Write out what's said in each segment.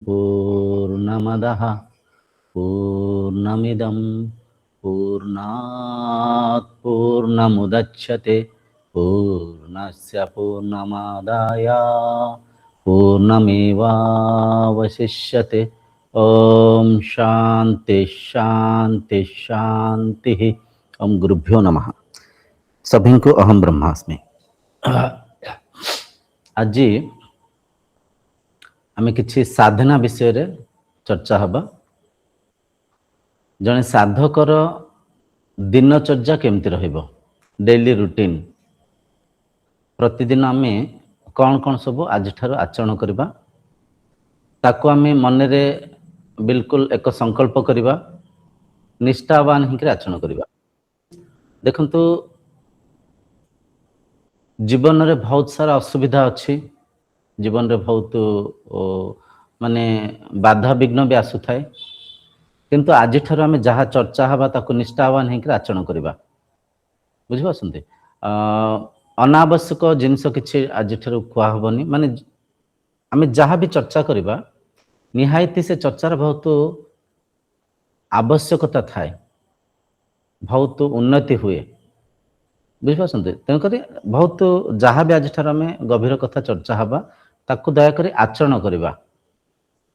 पूर्णमदः पूर्णमिदं पूर्णात् पूर्णमुदच्यते पूर्णस्य पूर्णमादाय पूर्णमेवावशिष्यते। ओम शांति शांति शांति। ओम गुरुभ्यो नमः। सभी को अहम ब्रह्मास्मि। आज आम कि साधना विषय चर्चा हबा। जने साधकर दिनचर्या केमती रहिबो, डेली रूटीन, प्रतिदिन आम कौन कौन सब आज ठार आचरण करवा, ताको आम मन रे बिल्कुल एक संकल्प करवा, निष्ठावान होकर आचरण करवा। देखंतु जीवन रे बहुत सारा असुविधा अच्छी, जीवन रे बहुत माने बाधा विघ्न भी आसु थाए, किंतु आज ठार आम जहाँ चर्चा हवा ताको निष्ठावान होकर आचरण करवा। बुझिपारछन्ते। अनावश्यक जिनस किछि आज ठार खुआ हबनी, माने आम जहाँ भी चर्चा करवा निहायती से चर्चार बहुत आवश्यकता थाए, बहुत उन्नति हुए। बुझिपारछन्ते। तेणुक बहुत जहाँ भी आज ठार आम गभीर कथा चर्चा हवा ताको दयाकोरी आचरण करवा।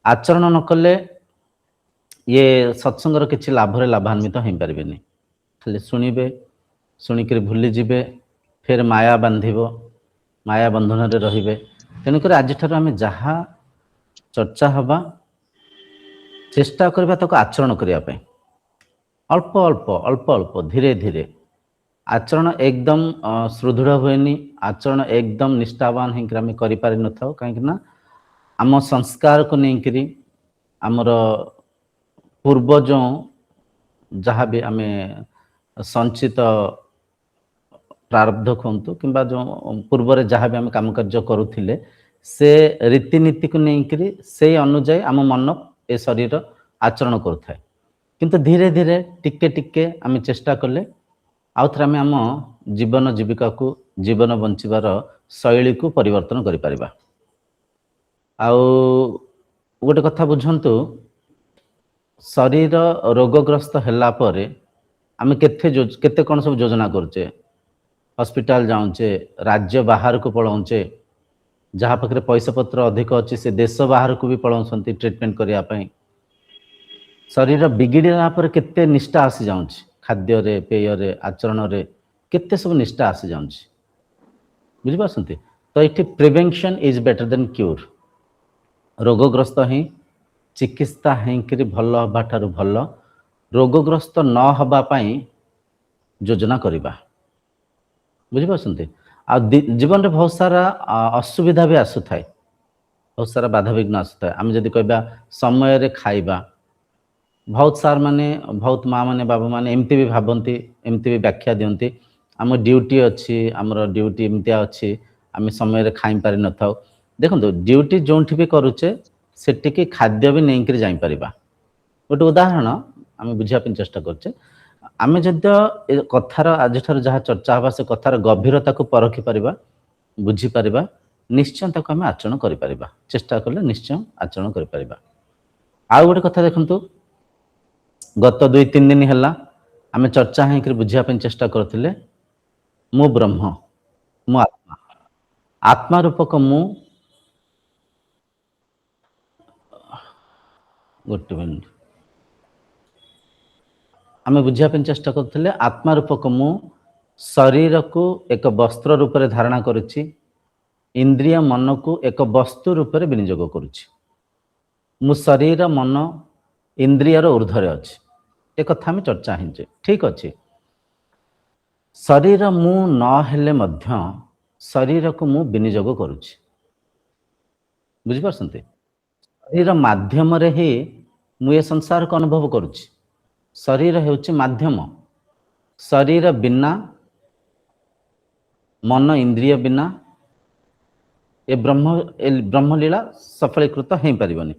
आचरण न कले ये सत्संगर किछि लाभरे लाभान्वित हो पारिबेनी। खाली शुणिबे, शुणिक भूली जिबे, फिर माया बांधिब, माया बंधन रे रहिबे। तेणुक आज ठार आम जहाँ चर्चा हवा चेष्टा करबा ताको आचरण करिया पे, अल्प अल्प अल्प अल्प धीरे धीरे। आचरण एकदम सुदृढ़ हुएनी, आचरण एकदम निष्ठावान होकर आम करि पारि न थाउ। कहीं ना आम संस्कार को लेकिन आमर पूर्वज जहाँ भी आम संचित प्रारब्ध कहतु कि जो पूर्व जहाँ भी आम काम कार्य करुले से रीतिनीति को लेकिन से अनुजाई आम मन ए शरीर आचरण करुए। किंतु धीरे धीरे टिके टिके आम चेष्टा कले आउ थे आम आम जीवन जीविका को, जीवन बंचार शैली को परिवर्तन करि परिबा। आउ गोटे कथा बुझंतु, शरीर रोगग्रस्त होला परे आम केते कौन सब योजना करुचे, हॉस्पिटल जाऊचे, राज्य बाहर को पलाऊचे, जहाँ पाखे पैसा पत्र अधिक अच्छी से देश बाहर को भी पलाउछंती ट्रीटमेंट करने। शरीर बिगिड़ा पर केते निष्ठा आसी जाउछि, खाद्य रे, पेय रे, आचरण रे केते सब निष्ठा आसी जाउछि। बुझि पाछंती। तो ये prevention is better than cure. रोगग्रस्त ही चिकित्सा हेकरी भल हवा ठारू भल रोगग्रस्त न हवा पाई योजना करिबा। बुझि पाछंती। आ जीवन रे बहुत सारा असुविधा भी आसु थाए, बहुत सारा बाधा विघ्न आसु थाए। आम जदि कहबा समय रे खाइबा, बहुत सार माने, बहुत माँ माने, बाबा माने एमती भी भावती, एमती भी व्याख्या दियंती, आम ड्यूटी अच्छी, आमर ड्यूटी एमतिया अच्छी, आम समय रे खाई पारि न थाउ। देखो ड्यूटी जोंठी भी करुचे सेटिकी खाद्य भी नहीं कर जाई परिबा। गोटे उदाहरण आम बुझा चेष्टा करचे। आम जदियो कथार आज ठार जहाँ चर्चा हवा से कथार गभीरता को परखि परिबा, बुझी परिबा, निश्चय ताको आम आचरण करि परिबा। चेष्टा कले निश्चय आचरण करि परिबा। आउ गोटे कथा देखंतु, गत 2-3 दिन है आम चर्चा होकर बुझापी चेष्टा करते मु ब्रह्म, मु आत्मा, आत्मा रूपक मु। गोटे मिनट आम बुझापी चेष्टा करते आत्मा रूपक मु शरीर को एक वस्त्र रूप में धारणा करुच्ची, इंद्रिय मन को एक वस्तु रूप में विनियोग करुच्ची। मु शरीर मन इंद्रियर ऊर्ध्वे अच्छी, एक कथा आम चर्चा हिंचे। ठीक अच्छे, शरीर मु न हेले मध्य शरीर को मु विनियोग करुच्ची। बुझिपारछन्ते। शरीर माध्यम रे ही मु ये संसार को अनुभव करुच्ची। शरीर हेउची माध्यम, शरीर बिना, मन इंद्रिय बिना ए ब्रह्मलीला सफलीकृत हो पारिबनी।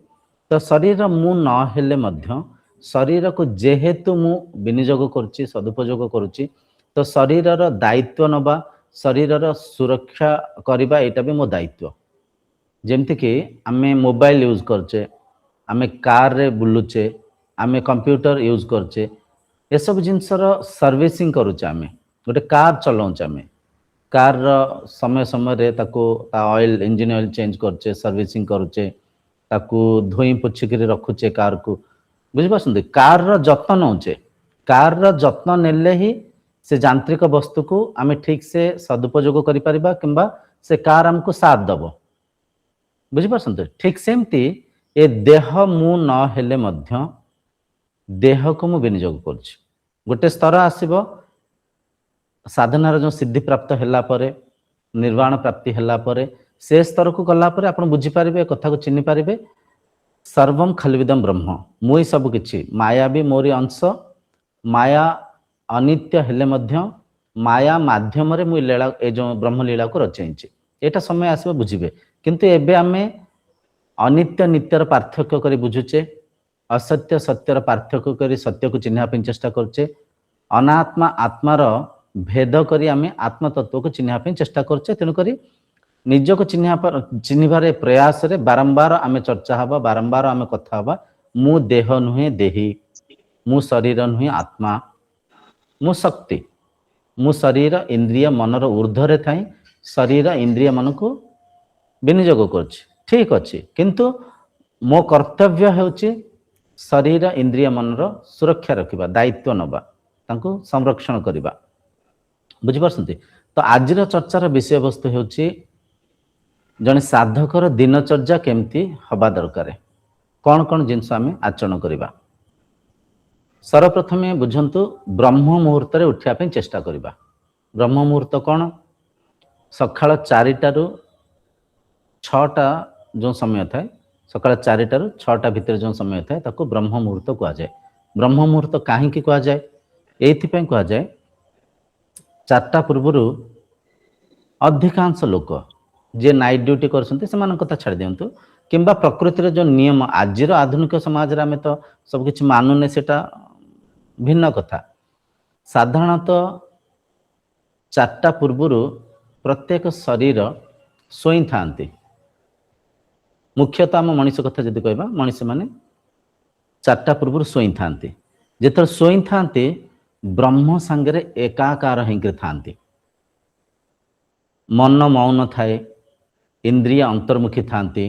तो शरीर मु न हेले मध्य शरीर को जेहेतु मु विनियोग करुच्ची, सदुपयोग करुच्ची, तो शरीरर दायित्व नबा, शरीरर सुरक्षा करबा एटा भी मो दायित्व। जेमति कि आमे मोबाइल यूज करचे, आमे कार रे बुलुचे आमे कंप्यूटर यूज करचे ए सब जिनसर सर्विसिंग करूचे आमे गोटे कार चलाउचे आमे कार समय समय रे ताको ता ऑयल इंजन ऑयल चेंज करचे सर्विसिंग करूचे ताकू धोई पोछी के रखुचे कार को बुझी पासंदे कार रो जत्न नउचे कार रो जत्न नेले ही से यांत्रिक वस्तु को आमे ठीक से सदुपयोग करि परिबा किंबा से कार हमको साथ दबो बुझी पासंदे ठीक सेमती ए देह मु न हेले मध्य देह को मु विनियोग करछि गोटे स्तर आसीबो साधनार जो सिद्धि प्राप्त होला परे निर्वाण प्राप्ति होला परे से स्तर को गला परे आपण बुझी पारिबे कथा को चिन्हि पारिबे सर्वम खलविदम ब्रह्म मुई सब किछि माया भी मोरी अंश माया अनित्य हेले मध्य माया माध्यम रे मुई लीला ए जो ब्रह्म लीला को रचैछि एटा समय आसीबो बुझिबे किंतु एबे आमे अनित्य नित्यर पार्थक्य करी बुझुचे असत्य सत्यर पार्थक्य करी सत्य को चिन्हा पे चेष्टा करचे अनात्मा आत्मार भेद करी आमे आत्म तत्व को चिन्हा पे चेष्टा करचे तेनु करी निज को चिन्हिबारे प्रयास रे बारंबार आमे चर्चा हबा बारंबार आमे कथा हबा मु देह नुहे देही मु शरीर नुहे आत्मा मु शक्ति मु शरीर इंद्रिय मनर ऊर्ध्वरे थाई शरीर इंद्रिय मन को विनियोग करछि ठीक अछि किंतु मो कर्तव्य हेउछि शरीर इंद्रिय मनर सुरक्षा रखिबा दायित्व नबा तांको संरक्षण करिबा बुझि परसंती तो आजिर चर्चार विषय वस्तु हेउछि जने साधकर दिनचर्या केमती हबा दरकार कौन कौन जिनस आमे आचरण करिबा सर्वप्रथमे बुझंतु ब्रह्म मुहूर्त रे उठिया पे चेष्टा करिबा ब्रह्म मुहूर्त कौन सकाळ 4टा रु 6टा जो समय थाए सकाळ 4टा रु 6टा भितर जो समय थाए ताको ब्रह्म मुहूर्त कहा जाए ब्रह्म मुहूर्त काहे की कहा जाए एथि पे कहा जाए 4टा पूर्वरु अधिकांश लोक जे नाइट ड्यूटी करसंती समान कथा छाड़ दियंतु किंबा प्रकृतिर जो नियम आजिर आधुनिक समाज रे हमें तो सब किछ मानुने सेटा भिन्न कथा साधारणतः 4टा पूर्वरु प्रत्येक शरीर सोई थांती मुख्यतः आम मनीष कथा जदि कहबा मनीष माने 4टा पूर्वरु सोई थांती जेतर सोई थांती ब्रह्म संगे एकाकार होकर थांती मन मौन थाए इंद्रिय अंतर्मुखी थांती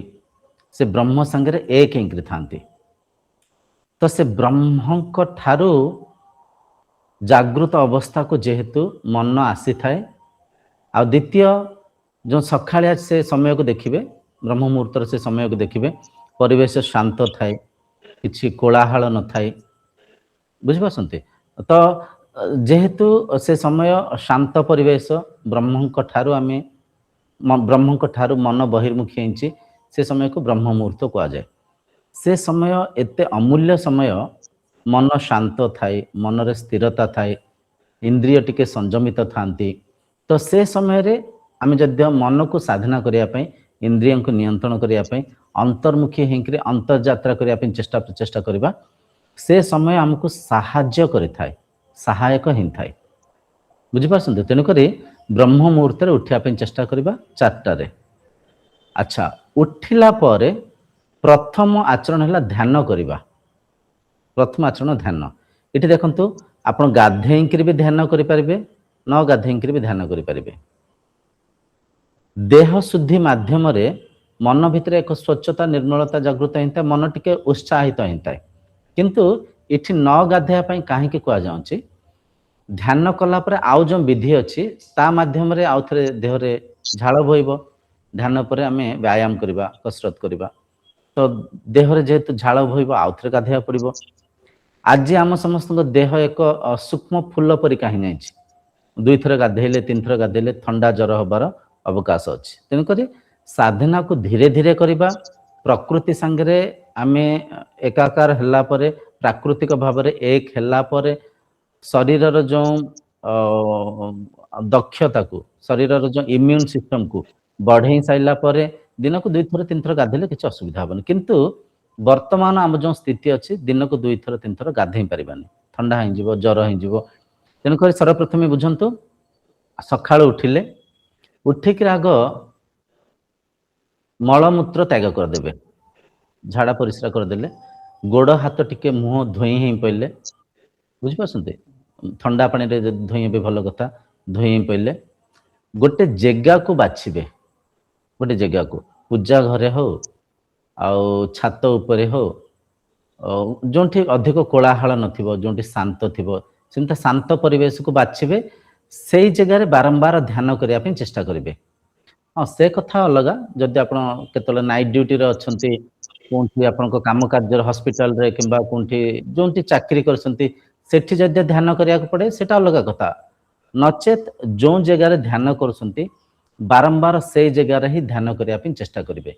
से ब्रह्म संगे एक होकर थांती तो से ब्रह्म को ठारू जागृत अवस्था को जेहेतु मन आसी थाए आ द्वितीय जो सखाळिया से समय को देखिबे ब्रह्म मुहूर्त से समय को देखिबे परिवेश शांत थाए किछि कोलाहल न थाए बुझ पासंते तो जेहेतु से समय शांत परिवेश ब्रह्म को ठारू आमे ब्रह्म को ठारू मन बहिर्मुखी होइछि से समय को ब्रह्म मुहूर्त कहा जाए से समय एते अमूल्य समय मन शांत थाए मन रे स्थिरता थाए इंद्रिय टिके संयमित थांती तो से समय रे आमे जद्य मन को साधना करिया पई इंद्रिय को नियंत्रण करिया पई अंतर्मुखी हेकरे अंतर्यात्रा करिया पई चेष्टा प्रचेष्टा करबा से समय हमको सहाय्य करि थाए सहायक हिन थाए बुझि पासंते तेनु करी ब्रह्म मुहूर्त रे उठिया पई चेष्टा करबा 4टा रे अच्छा उठिला परे प्रथम आचरण है ध्यान करवा प्रथम आचरण ध्यान ये देखु आप गाधेक भी ध्यान करें न गाधेक भी ध्यान करें देह शुद्धि माध्यम रे मन भितर एक स्वच्छता निर्मलता जागृत होता है मन टिके उत्साहित होता है किंतु इठी न गाधेया कहीं कह जाऊँगी ध्यान कला परे आउ जो विधि अच्छी ता माध्यम रे आउ थे देह रे झाड़ बोइब ध्यान पर आम व्यायाम करवा कसरत करवा तो देह रे जेहेतु झाड़ बोइब आउ थे गाधेया पड़ो आज आम समस्त देह एक सूक्ष्म फूल परी कहीं जाइए 2 थर गाधेले 3 थर गाधेले ठंडा जर हबार अवकाश अच्छी तेणुक साधना को धीरे धीरे करवा प्रकृति सांगे आम एकाकार होला परे प्राकृतिक भाव में एक होला परे शरीर जो दक्षता को शरीर जो इम्यून सिस्टम को बढ़े सारा पर दिन को 2 थर 3 थर गाधेले किसी असुविधा हेनी किंतु वर्तमान आम जो स्थिति अच्छी दिन को 2 थर 3 थर गाधे पारानी ठंडा हो जर हो तेणुक सर्वप्रथमे बुझंतु सकाळ उठिले उठिक आग मलमूत्र त्याग करदे ଝାଡ଼ା ପରିସ୍ରା କରିଦେଲେ, ଗୋଡ଼ ହାତ ଟିକେ ମୁହଁ ଧୋଇ ହେଇ ପଇଲେ, ବୁଝିପାରୁଛନ୍ତି? ଥଣ୍ଡା ପାଣିରେ ଯଦି ଧୋଇବେ ଭଲ କଥା, ଧୋଇ ହେଇ ପଇଲେ, ଗୋଟେ ଜେଗାକୁ ବାଛିବେ, ଗୋଟେ ଜେଗାକୁ ପୂଜା ଘରେ ହଉ ଆଉ ଛାତ ଉପରେ ହଉ, ଯେଉଁଠି ଅଧିକ କୋଳାହଳ ନଥିବ, ଯେଉଁଠି ଶାନ୍ତ ଥିବ, ସେମିତି ଶାନ୍ତ ପରିବେଶକୁ ବାଛିବେ, ସେଇ ଜାଗାରେ ବାରମ୍ବାର ଧ୍ୟାନ କରିବା ପାଇଁ ଚେଷ୍ଟା କରିବେ। ହଁ, ସେ କଥା ଅଲଗା, ଯଦି ଆପଣ କେତେବେଳେ ନାଇଟ୍ ଡ୍ୟୁଟିରେ ଅଛନ୍ତି, କୋଉଠି ଆପଣଙ୍କ କାମ କାର୍ଯ୍ୟରେ ହସ୍ପିଟାଲରେ କିମ୍ବା କୋଉଠି ଯେଉଁଠି ଚାକିରି କରିଛନ୍ତି, ସେଠି ଯଦି ଧ୍ୟାନ କରିବାକୁ ପଡ଼େ ସେଟା ଅଲଗା କଥା। ନଚେତ୍ ଯେଉଁ ଜାଗାରେ ଧ୍ୟାନ କରୁଛନ୍ତି, ବାରମ୍ବାର ସେଇ ଜାଗାରେ ହିଁ ଧ୍ୟାନ କରିବା ପାଇଁ ଚେଷ୍ଟା କରିବେ।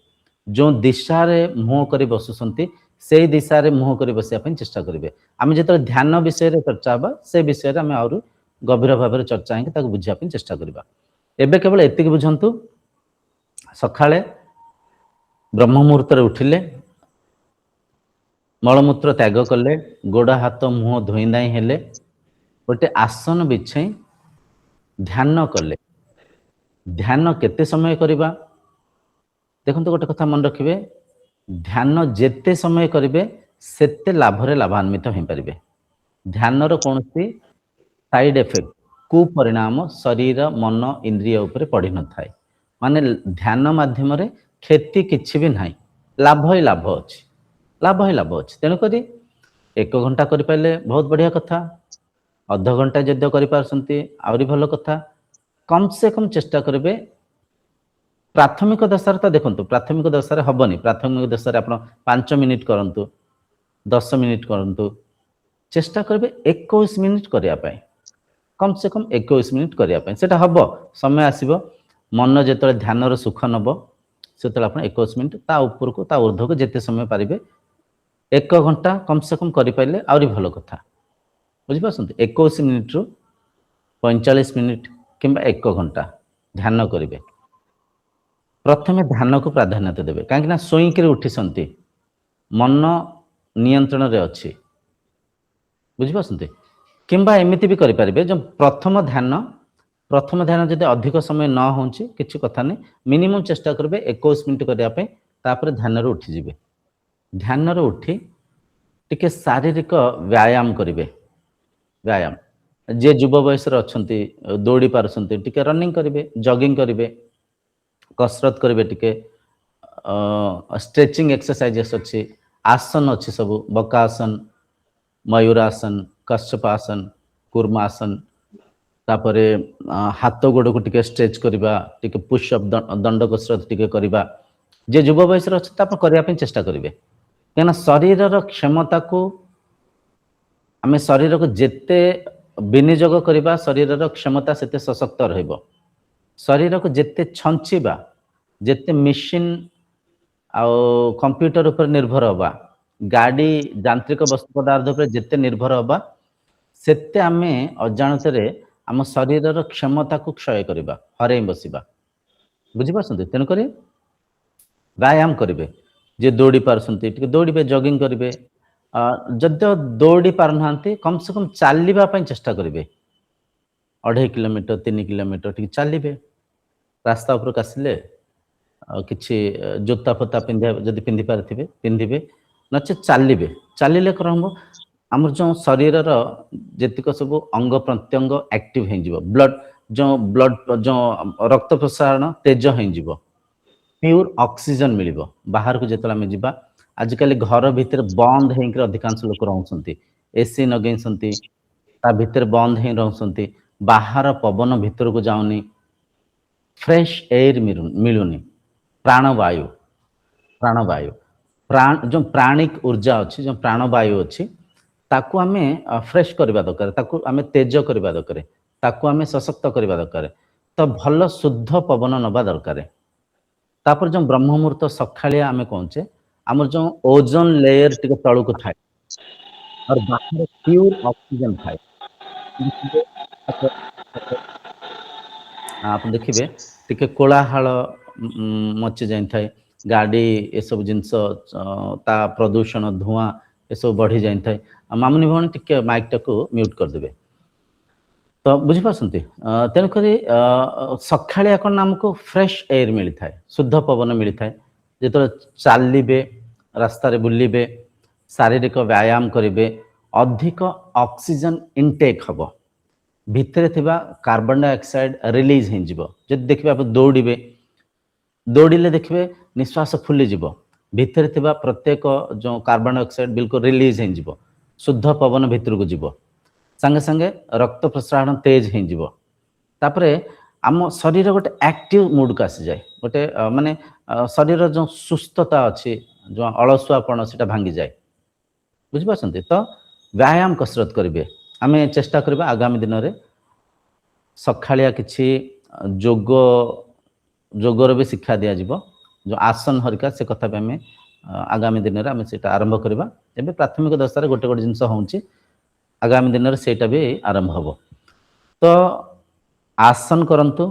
ଯେଉଁ ଦିଶାରେ ମୁହଁ କରି ବସୁଛନ୍ତି, ସେଇ ଦିଶାରେ ମୁହଁ କରି ବସିବା ପାଇଁ ଚେଷ୍ଟା କରିବେ। ଆମେ ଯେତେବେଳେ ଧ୍ୟାନ ବିଷୟରେ ଚର୍ଚ୍ଚା ହେବା, ସେ ବିଷୟରେ ଆମେ ଆହୁରି ଗଭୀର ଭାବରେ ଚର୍ଚ୍ଚା ହେଇକି ତାକୁ ବୁଝିବା ପାଇଁ ଚେଷ୍ଟା କରିବା। ଏବେ କେବଳ ଏତିକି ବୁଝନ୍ତୁ, ସକାଳେ ବ୍ରହ୍ମ ମୁହୂର୍ତ୍ତରେ ଉଠିଲେ, ମଳମୂତ୍ର ତ୍ୟାଗ କଲେ, ଗୋଡ଼ ହାତ ମୁହଁ ଧୋଇ ଧାଇ ହେଲେ, ଗୋଟେ ଆସନ ବିଛାଇ ଧ୍ୟାନ କଲେ। ଧ୍ୟାନ କେତେ ସମୟ କରିବା? ଦେଖନ୍ତୁ, ଗୋଟେ କଥା ମନେ ରଖିବେ, ଧ୍ୟାନ ଯେତେ ସମୟ କରିବେ ସେତେ ଲାଭରେ ଲାଭାନ୍ୱିତ ହୋଇପାରିବେ। ଧ୍ୟାନର କୌଣସି ସାଇଡ୍ ଏଫେକ୍ଟ, କୁପରିଣାମ ଶରୀର, ମନ, ଇନ୍ଦ୍ରିୟ ଉପରେ ପଡ଼ିନଥାଏ। ମାନେ ଧ୍ୟାନ ମାଧ୍ୟମରେ କ୍ଷତି କିଛି ବି ନାହିଁ, ଲାଭ ହିଁ ଲାଭ ଅଛି, ଲାଭ ହିଁ ଲାଭ ଅଛି। ତେଣୁକରି 1 ଘଣ୍ଟା କରିପାରିଲେ ବହୁତ ବଢ଼ିଆ କଥା, ଅଧଘଣ୍ଟା ଯଦି କରିପାରୁଛନ୍ତି ଆହୁରି ଭଲ କଥା। କମ୍ ସେ କମ୍ ଚେଷ୍ଟା କରିବେ। ପ୍ରାଥମିକ ଦଶାରେ ତ ଦେଖନ୍ତୁ, ପ୍ରାଥମିକ ଦଶାରେ ହବନି, ପ୍ରାଥମିକ ଦଶାରେ ଆପଣ 5 ମିନିଟ୍ କରନ୍ତୁ, 10 ମିନିଟ୍ କରନ୍ତୁ, ଚେଷ୍ଟା କରିବେ 21 ମିନିଟ୍ କରିବା ପାଇଁ, କମ୍ ସେ କମ୍ 21 ମିନିଟ୍ କରିବା ପାଇଁ। ସେଟା ହବ, ସମୟ ଆସିବ, ମନ ଯେତେବେଳେ ଧ୍ୟାନର ସୁଖ ନେବ, ସେତେବେଳେ ଆପଣ 21 ମିନିଟ୍, ତା ଉପରକୁ ତା ଊର୍ଦ୍ଧ୍ୱକୁ ଯେତେ ସମୟ ପାରିବେ, 1 ଘଣ୍ଟା କମ୍ ସେ କମ୍ କରିପାରିଲେ ଆହୁରି ଭଲ କଥା। ବୁଝିପାରୁଛନ୍ତି? 21 ମିନିଟ୍ରୁ 45 ମିନିଟ୍ କିମ୍ବା 1 ଘଣ୍ଟା ଧ୍ୟାନ କରିବେ। ପ୍ରଥମେ ଧ୍ୟାନକୁ ପ୍ରାଧାନ୍ୟତା ଦେବେ, କାହିଁକି ନା ଶୋଇକିରି ଉଠିଛନ୍ତି, ମନ ନିୟନ୍ତ୍ରଣରେ ଅଛି। ବୁଝିପାରୁଛନ୍ତି? କିମ୍ବା ଏମିତି ବି କରିପାରିବେ, ଯେ ପ୍ରଥମ ଧ୍ୟାନ ଯଦି ଅଧିକ ସମୟ ନ ହେଉଛି କିଛି କଥା ନାହିଁ, ମିନିମମ୍ ଚେଷ୍ଟା କରିବେ 21 ମିନିଟ୍ କରିବା ପାଇଁ, ତାପରେ ଧ୍ୟାନରୁ ଉଠିଯିବେ। ଧ୍ୟାନରୁ ଉଠି ଟିକେ ଶାରୀରିକ ବ୍ୟାୟାମ କରିବେ। ବ୍ୟାୟାମ, ଯିଏ ଯୁବ ବୟସରେ ଅଛନ୍ତି, ଦୌଡ଼ି ପାରୁଛନ୍ତି, ଟିକେ ରନିଂ କରିବେ, ଜଗିଂ କରିବେ, कसरत करेंगे, टिके स्ट्रेचिंग एक्सरसाइजेस अच्छी, आसन अच्छी, सब बकासन, मयूरासन, कश्यपासन, कूर्मासन, तापरे हाथ गोड़ को टिके स्ट्रेच करवा, टिके पुशअप दंड कसरत टिके करवा। जे युवा बयस करने चेष्टा करेंगे, कहीं शरीर क्षमता को आम शरीर को जिते विनियोग करवा, शरीर क्षमता से सशक्त रहिबो। शरीर को जिते छंचिबा, जिते मेसीन आउ कंप्यूटर उपर निर्भर हवा, गाड़ी यांत्रिक वस्तु पदार्थ उपर जिते निर्भर हवा, सेते आमे अजाणतरे आम शरीर क्षमता को क्षय करवा, हरै बसिबा। बुझिपारछन्ते? तेणुक व्यायाम करेंगे, जे दौड़ी पारछन्ते टिके दौड़े, जगिंग करेंगे, जदि दौड़ी पारना कम से कम चलवा चेष्टा करेंगे, 2.5 किलोमीटर 3 किलोमीटर टिके चलिए, रास्ता उपरक आसिले किछि जोता फोता पिंधा जदि पिंधि पारिथिबे पिंधिबे, नचे चलिए। चलिले कौन हम, आम जो शरीर जेतिक सब अंग प्रत्यंग एक्टिव हो, ब्लड जो रक्त प्रसारण तेज हो, प्योर ऑक्सीजन मिलिबो। बाहर को जेतला में जिबा, आजिकल घर भितर बंद होकर अधिकांश लोक रहउछन्ति, एसी नगैछन्ति, ता भितर बंद हो रहउछन्ति, बाहर पवन भितर को जाउनी, फ्रेश एयर मिलुनी, प्राणवायु जो प्राणिक ऊर्जा अच्छी, जो प्राणवायु अच्छी, ताकू आमे फ्रेश करबा दरकार, ताकू आमे तेज करबा दरकार, ताकू आमे सशक्त करबा दरकार, तो भल शुद्ध पवन नबा दरकार। तापर जो ब्रह्म मुहूर्त सखालिया आमे कहचे, आमर जो ओजोन लेयर टिके तळुक थाए और बाहर प्योर ऑक्सीजन थाए। आप देखिए टिके कोलाहल मची जाए, गाड़ी ये सब जिनस ता प्रदूषण धुआं ये सब बढ़ी जाए। मामुनी भौणी टिके माइक टाको म्यूट करदेवे। तो बुझिपारछन्ति? तेणुक सखालिया कौन आमको फ्रेश एयर मिलता है, शुद्ध पवन मिलता है। जो चलिए ରାସ୍ତାରେ ବୁଲିବେ, ଶାରୀରିକ ବ୍ୟାୟାମ କରିବେ, ଅଧିକ ଅକ୍ସିଜେନ ଇନଟେକ୍ ହବ, ଭିତରେ ଥିବା କାର୍ବନ ଡାଇଅକ୍ସାଇଡ ରିଲିଜ ହେଇଯିବ। ଯଦି ଦେଖିବେ ଆପଣ ଦୌଡ଼ିବେ, ଦୌଡ଼ିଲେ ଦେଖିବେ ନିଶ୍ୱାସ ଫୁଲିଯିବ, ଭିତରେ ଥିବା ପ୍ରତ୍ୟେକ ଯେଉଁ କାର୍ବନ ଡାଇଅକ୍ସାଇଡ ବିଲକୁଲ ରିଲିଜ ହେଇଯିବ, ଶୁଦ୍ଧ ପବନ ଭିତରକୁ ଯିବ, ସାଙ୍ଗେ ସାଙ୍ଗେ ରକ୍ତ ପ୍ରସାରଣ ତେଜ ହେଇଯିବ। ତାପରେ ଆମ ଶରୀର ଗୋଟେ ଆକ୍ଟିଭ ମୁଡକୁ ଆସିଯାଏ, ଗୋଟେ ମାନେ ଶରୀର ଯେଉଁ ସୁସ୍ଥତା ଅଛି, ଯେଉଁ ଅଳସୁଆପଣ ସେଟା ଭାଙ୍ଗିଯାଏ। ବୁଝିପାରୁଛନ୍ତି? ତ ବ୍ୟାୟାମ କସରତ କରିବେ। ଆମେ ଚେଷ୍ଟା କରିବା ଆଗାମୀ ଦିନରେ ସକାଳିଆ କିଛି ଯୋଗର ବି ଶିକ୍ଷା ଦିଆଯିବ, ଯେଉଁ ଆସନ ହରିକା ସେ କଥା ବି ଆମେ ଆଗାମୀ ଦିନରେ ଆମେ ସେଇଟା ଆରମ୍ଭ କରିବା। ଏବେ ପ୍ରାଥମିକ ଦଶାରେ ଗୋଟେ ଗୋଟେ ଜିନିଷ ହେଉଛି, ଆଗାମୀ ଦିନରେ ସେଇଟା ବି ଆରମ୍ଭ ହେବ। ତ ଆସନ କରନ୍ତୁ,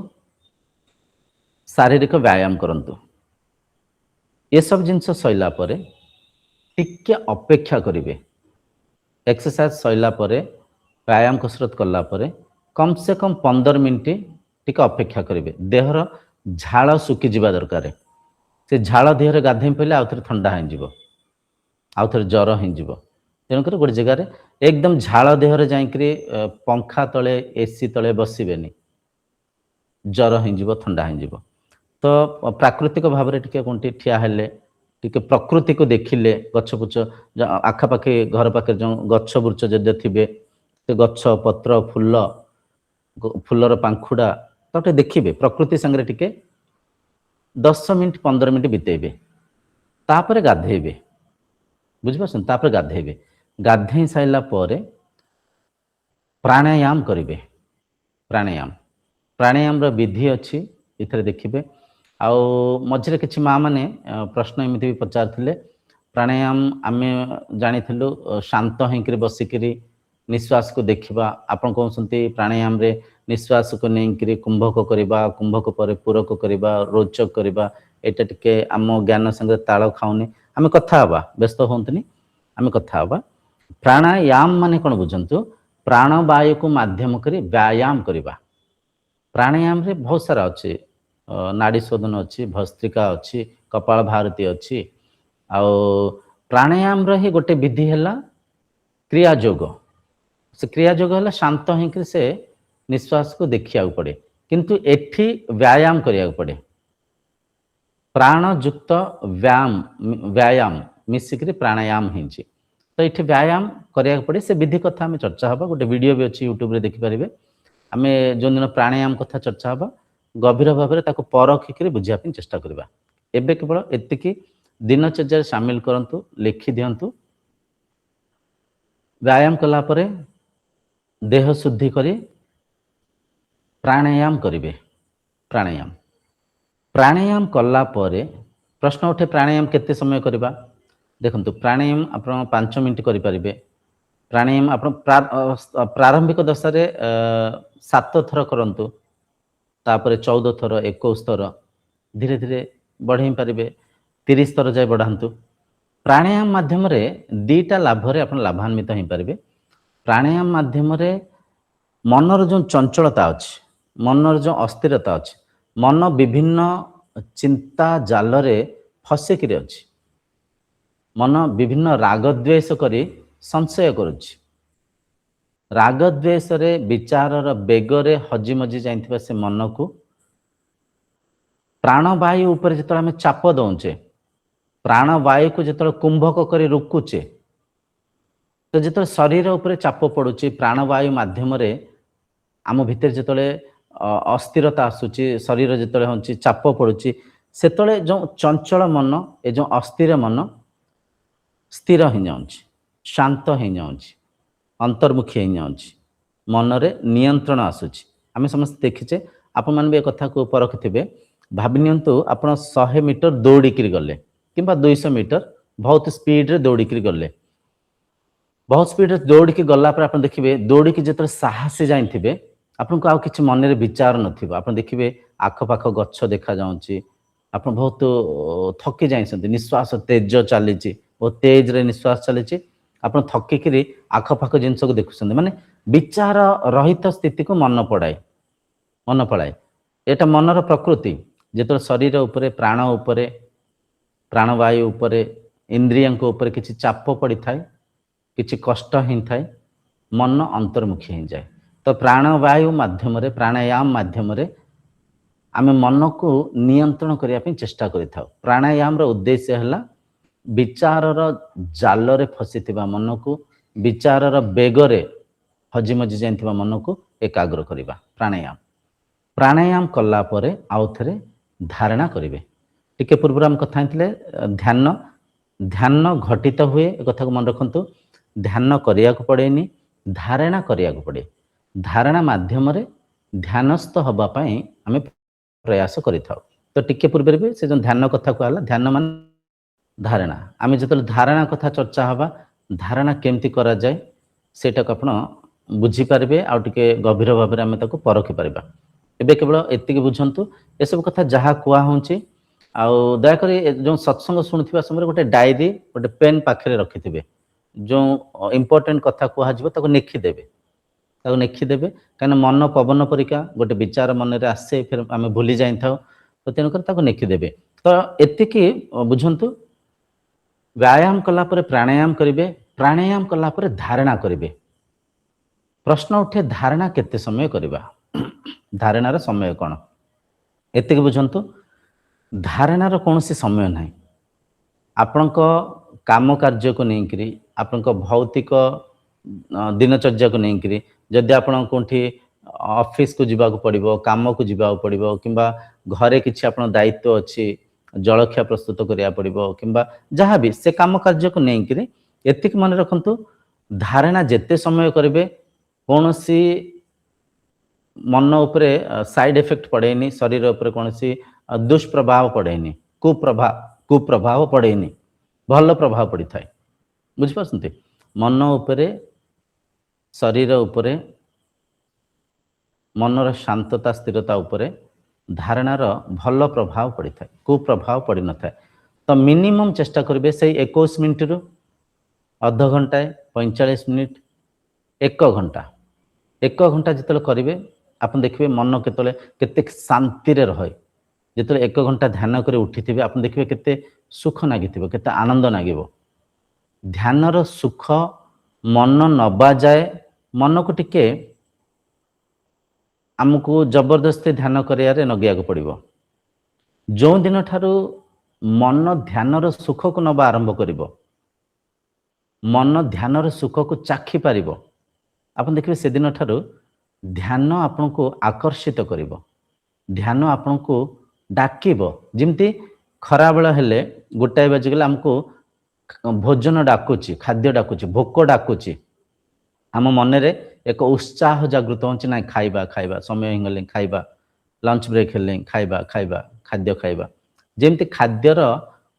ଶାରୀରିକ ବ୍ୟାୟାମ କରନ୍ତୁ। ଏସବୁ ଜିନିଷ ସରିଲା ପରେ ଟିକେ ଅପେକ୍ଷା କରିବେ। ଏକ୍ସରସାଇଜ ସରିଲା ପରେ, ବ୍ୟାୟାମ କସରତ କଲା ପରେ କମ ସେ କମ 15 ମିନିଟ୍ ଟିକେ ଅପେକ୍ଷା କରିବେ। ଦେହର ଝାଳ ଶୁଖିଯିବା ଦରକାର। ସେ ଝାଳ ଦେହରେ ଗାଧେଇ ପଡ଼ିଲେ ଆଉଥରେ ଥଣ୍ଡା ହେଇଯିବ, ଆଉଥରେ ଜ୍ୱର ହେଇଯିବ। ତେଣୁକରି ଗୋଟେ ଜାଗାରେ ଏକଦମ ଝାଳ ଦେହରେ ଯାଇକରି ପଙ୍ଖା ତଳେ ଏସି ତଳେ ବସିବେନି, ଜ୍ୱର ହେଇଯିବ, ଥଣ୍ଡା ହେଇଯିବ। ତ ପ୍ରାକୃତିକ ଭାବରେ ଟିକେ କୋଉଠି ଠିଆ ହେଲେ, ଟିକେ ପ୍ରକୃତିକୁ ଦେଖିଲେ, ଗଛ ପୁଛ ଆଖାପାଖି ଘର ପାଖରେ ଯେଉଁ ଗଛ ବୃଛ ଯଦି ଥିବେ, ସେ ଗଛ ପତ୍ର ଫୁଲର ପାଖୁଡ଼ା ତାକୁ ଟିକେ ଦେଖିବେ, ପ୍ରକୃତି ସାଙ୍ଗରେ ଟିକେ 10 ମିନିଟ୍ 15 ମିନିଟ୍ ବିତେଇବେ, ତାପରେ ଗାଧେଇବେ। ବୁଝିପାରୁଛନ୍ତି? ତାପରେ ଗାଧେଇବେ। ଗାଧେଇ ସାରିଲା ପରେ ପ୍ରାଣାୟାମ କରିବେ। ପ୍ରାଣାୟାମର ବିଧି ଅଛି, ଏଥିରେ ଦେଖିବେ। ଆଉ ମଝିରେ କିଛି ମା ମାନେ ପ୍ରଶ୍ନ ଏମିତି ବି ପଚାରିଥିଲେ, ପ୍ରାଣାୟାମ ଆମେ ଜାଣିଥିଲୁ ଶାନ୍ତ ହେଇକରି ବସିକିରି ନିଶ୍ୱାସକୁ ଦେଖିବା। ଆପଣ କହୁଛନ୍ତି ପ୍ରାଣାୟାମରେ ନିଶ୍ୱାସକୁ ନେଇକରି କୁମ୍ଭକ କରିବା, କୁମ୍ଭକ ପରେ ପୂରକ କରିବା, ରୋଚକ କରିବା, ଏଇଟା ଟିକେ ଆମ ଜ୍ଞାନ ସାଙ୍ଗରେ ତାଳ ଖାଉନି। ଆମେ କଥା ହେବା, ବ୍ୟସ୍ତ ହୁଅନ୍ତୁନି, ଆମେ କଥା ହେବା। ପ୍ରାଣାୟାମ ମାନେ କ'ଣ ବୁଝନ୍ତୁ? ପ୍ରାଣବାୟୁକୁ ମାଧ୍ୟମ କରି ବ୍ୟାୟାମ କରିବା। ପ୍ରାଣାୟାମରେ ବହୁତ ସାରା ଅଛି, ନାଡି ଶୋଧନ ଅଛି, ଭସ୍ତ୍ରିକା ଅଛି, କପାଳ ଭାରତୀ ଅଛି। ଆଉ ପ୍ରାଣାୟାମର ହିଁ ଗୋଟେ ବିଧି ହେଲା କ୍ରିୟା ଯୋଗ। ସେ କ୍ରିୟା ଯୋଗ ହେଲା ଶାନ୍ତ ହେଇକି ସେ ନିଶ୍ୱାସକୁ ଦେଖିବାକୁ ପଡ଼େ, କିନ୍ତୁ ଏଠି ବ୍ୟାୟାମ କରିବାକୁ ପଡ଼େ। ପ୍ରାଣଯୁକ୍ତ ବ୍ୟାୟାମ ମିଶିକିରି ପ୍ରାଣାୟାମ ହେଇଛି। ତ ଏଠି ବ୍ୟାୟାମ କରିବାକୁ ପଡ଼େ, ସେ ବିଧି କଥା ଆମେ ଚର୍ଚ୍ଚା ହେବା। ଗୋଟେ ଭିଡ଼ିଓ ବି ଅଛି ୟୁଟ୍ୟୁବରେ ଦେଖିପାରିବେ। ଆମେ ଯେଉଁଦିନ ପ୍ରାଣାୟାମ କଥା ଚର୍ଚ୍ଚା ହେବା, ଗଭୀର ଭାବରେ ତାକୁ ପରଖିକିରି ବୁଝିବା ପାଇଁ ଚେଷ୍ଟା କରିବା। ଏବେ କେବଳ ଏତିକି ଦିନଚର୍ଯ୍ୟାରେ ସାମିଲ କରନ୍ତୁ, ଲେଖି ଦିଅନ୍ତୁ। ବ୍ୟାୟାମ କଲା ପରେ ଦେହ ଶୁଦ୍ଧି କରି ପ୍ରାଣାୟାମ କରିବେ। ପ୍ରାଣାୟାମ କଲା ପରେ ପ୍ରଶ୍ନ ଉଠେ, ପ୍ରାଣାୟାମ କେତେ ସମୟ କରିବା? ଦେଖନ୍ତୁ, ପ୍ରାଣାୟାମ ଆପଣ 5 ମିନିଟ୍ କରିପାରିବେ। ପ୍ରାଣାୟାମ ଆପଣ ପ୍ରାରମ୍ଭିକ ଦଶାରେ 7 ଥର କରନ୍ତୁ, ତାପରେ 14 ଥର, 21 ଥର, ଧୀରେ ଧୀରେ ବଢ଼େଇ ପାରିବେ, 30 ଥର ଯାଏ ବଢ଼ାନ୍ତୁ। ପ୍ରାଣାୟାମ ମାଧ୍ୟମରେ ଦୁଇଟା ଲାଭରେ ଆପଣ ଲାଭାନ୍ୱିତ ହେଇପାରିବେ। ପ୍ରାଣାୟାମ ମାଧ୍ୟମରେ ମନର ଯେଉଁ ଚଞ୍ଚଳତା ଅଛି, ମନର ଯେଉଁ ଅସ୍ଥିରତା ଅଛି, ମନ ବିଭିନ୍ନ ଚିନ୍ତା ଜାଲରେ ଫସିକିରି ଅଛି, ମନ ବିଭିନ୍ନ ରାଗ ଦ୍ୱେଷ କରି ସଂଶୟ କରୁଛି। ରାଗ ଦ୍ୱେଷରେ ବିଚାରର ବେଗରେ ହଜିମଜି ଯାଇଥିବା ସେ ମନକୁ ପ୍ରାଣବାୟୁ ଉପରେ ଯେତେବେଳେ ଆମେ ଚାପ ଦଉଛେ, ପ୍ରାଣବାୟୁକୁ ଯେତେବେଳେ କୁମ୍ଭକ କରି ରୋକୁଛେ, ତ ଯେତେବେଳେ ଶରୀର ଉପରେ ଚାପ ପଡ଼ୁଛି ପ୍ରାଣବାୟୁ ମାଧ୍ୟମରେ, ଆମ ଭିତରେ ଯେତେବେଳେ ଅସ୍ଥିରତା ଆସୁଛି, ଶରୀର ଯେତେବେଳେ ହେଉଛି ଚାପ ପଡ଼ୁଛି, ସେତେବେଳେ ଯେଉଁ ଚଞ୍ଚଳ ମନ, ଏ ଯେଉଁ ଅସ୍ଥିର ମନ ସ୍ଥିର ହେଇଯାଉଛି, ଶାନ୍ତ ହେଇଯାଉଛି, ଅନ୍ତର୍ମୁଖୀ ହେଇଯାଉଛି, ମନରେ ନିୟନ୍ତ୍ରଣ ଆସୁଛି। ଆମେ ସମସ୍ତେ ଦେଖିଛେ, ଆପଣମାନେ ବି ଏ କଥାକୁ ପରଖିଥିବେ। ଭାବି ନିଅନ୍ତୁ, ଆପଣ 100 ମିଟର ଦୌଡ଼ିକିରି ଗଲେ କିମ୍ବା 200 ମିଟର ବହୁତ ସ୍ପିଡରେ ଦୌଡ଼ିକିରି ଗଲେ। ବହୁତ ସ୍ପିଡରେ ଦୌଡ଼ିକି ଗଲା ପରେ ଆପଣ ଦେଖିବେ, ଦୌଡ଼ିକି ଯେତେବେଳେ ସାହସୀ ଯାଇଥିବେ, ଆପଣଙ୍କୁ ଆଉ କିଛି ମନରେ ବିଚାର ନଥିବ। ଆପଣ ଦେଖିବେ ଆଖପାଖ ଗଛ ଦେଖାଯାଉଛି, ଆପଣ ବହୁତ ଥକି ଯାଇଛନ୍ତି, ନିଶ୍ୱାସ ତେଜ ଚାଲିଛି, ବହୁତ ତେଜରେ ନିଶ୍ୱାସ ଚାଲିଛି, ଆପଣ ଥକିକିରି ଆଖପାଖ ଜିନିଷକୁ ଦେଖୁଛନ୍ତି, ମାନେ ବିଚାର ରହିତ ସ୍ଥିତିକୁ ମନ ପଳାଏ। ଏଇଟା ମନର ପ୍ରକୃତି। ଯେତେବେଳେ ଶରୀର ଉପରେ, ପ୍ରାଣ ଉପରେ, ପ୍ରାଣବାୟୁ ଉପରେ इंद्रियंक ऊपर किसी चाप पड़ी थाए, किसी कष्ट ही थाए, मन अंतर्मुखी हो जाए। तो प्राणवायु माध्यम प्राणायाम माध्यम आम मन को नियंत्रण करने चेष्टा करें। प्राणायाम उद्देश्य है विचार जाल फसी मन को, विचार बेगरे हजिमजी जाइथिबा मन को एकाग्र करवा। प्राणायाम प्राणायाम कला परे आउ थे धारणा करेंगे। टिके पूर्व आम कथा ध्यान ध्यान घटित हुए कथा को मन रखु। ध्यान करने पड़ेनि, धारणा करने पड़े। धारणा माध्यम ध्यानस्थ होगापाई आम प्रयास करें। तो टिके पूर्व भी से जो ध्यान कथा कहला, ध्यान मान धारणा। आम जो धारणा कथा चर्चा हवा, धारणा केमती करा जाए सेटा को आपण बुझीपारे आउ टिके गभीर भाव में आम ताको परखी पारिबा। एबे केवल एतिक बुझंतु ए सब कथा जहाँ कुआ होउची आउ दयाकर जो सत्संग शुणुवा समय गोटे डायरी गोटे पेन पाखे रखिथे, जो इम्पोर्टेंट कथा कहजिव ताको लिखिदेवे, ताको लिखिदेवे। कहीं मन पवन परिका गोटे विचार मन में आसे, फिर आम भूली जाई था, तो तेणुकर ताको लिखिदेवे। तो एतिकी बुझंतु व्यायाम कला परे प्राणायाम करेंगे, प्राणायाम कला परे धारणा करेंगे। प्रश्न उठे धारणा केते समय करवा, धारणार समय कौन? एतिक बुझंतु धारणार कौन सी समय ना। आपण काम कार्य को लेकर, आपण भौतिक दिनचर्या को लेकर, जदि आपण कोठी ऑफिस को जीवाक पड़ो, काम को जीवाक पड़ो, किंबा घरे किसी आपण दायित्व अच्छी, जलखिया प्रस्तुत करिया पड़ो, किंबा जहाँ भी से काम कार्य को लेकर एतिक मन रखु। धारणा जेते समय करेंगे कौन सी मन उपरे साइड इफेक्ट पड़ेनी, शरीर उपरे कौन सी दुष्प्रभाव पड़ेनी, कुप्रभाव पड़ेनी, भल प्रभाव पड़ी थाए। बुझिपारछंती? मन उपरे, शरीर उपरे, मनर शांतता स्थिरता उपरे धारणार भल प्रभाव पड़ी थाए, कुप्रभाव पड़ी न थाए। तो मिनिमम चेष्टा करेंगे से 21 मिनिट रु अध घंटा, 45 मिनिट, 1 घंटा। 1 घंटा जिते करेंगे आप देखिए मन केते शांति रहे। जिते 1 घंटा ध्यान कर उठी थे आप देखिए केते सुख नागी, केते आनंद नागिब। ध्यानर सुख मन नबा जाए, मन को टिके आमको जबरदस्ती ध्यान कर नगिया पड़ो। जो दिन ठारू मन ध्यानर सुख को नबा आरंभ कर, मन ध्यानर सुख को चाखी पार, आप देखिए से दिन ठारू ध्यान आपण को आकर्षित करिवो, ध्यान आपण को डाकिबो। जिमती खरा बेला हेले गोटाए बाजिगले हमको भोजन डाकुची, खाद्य डाकुची, भोक डाकुची, आम मन रे एक उत्साह जागृत होची ना, खाइबा खाइबा समय हिंगले खाइबा, लंच ब्रेक हेले खाइबा खाइबा, खाद्य खाइबा। जेमती खाद्यर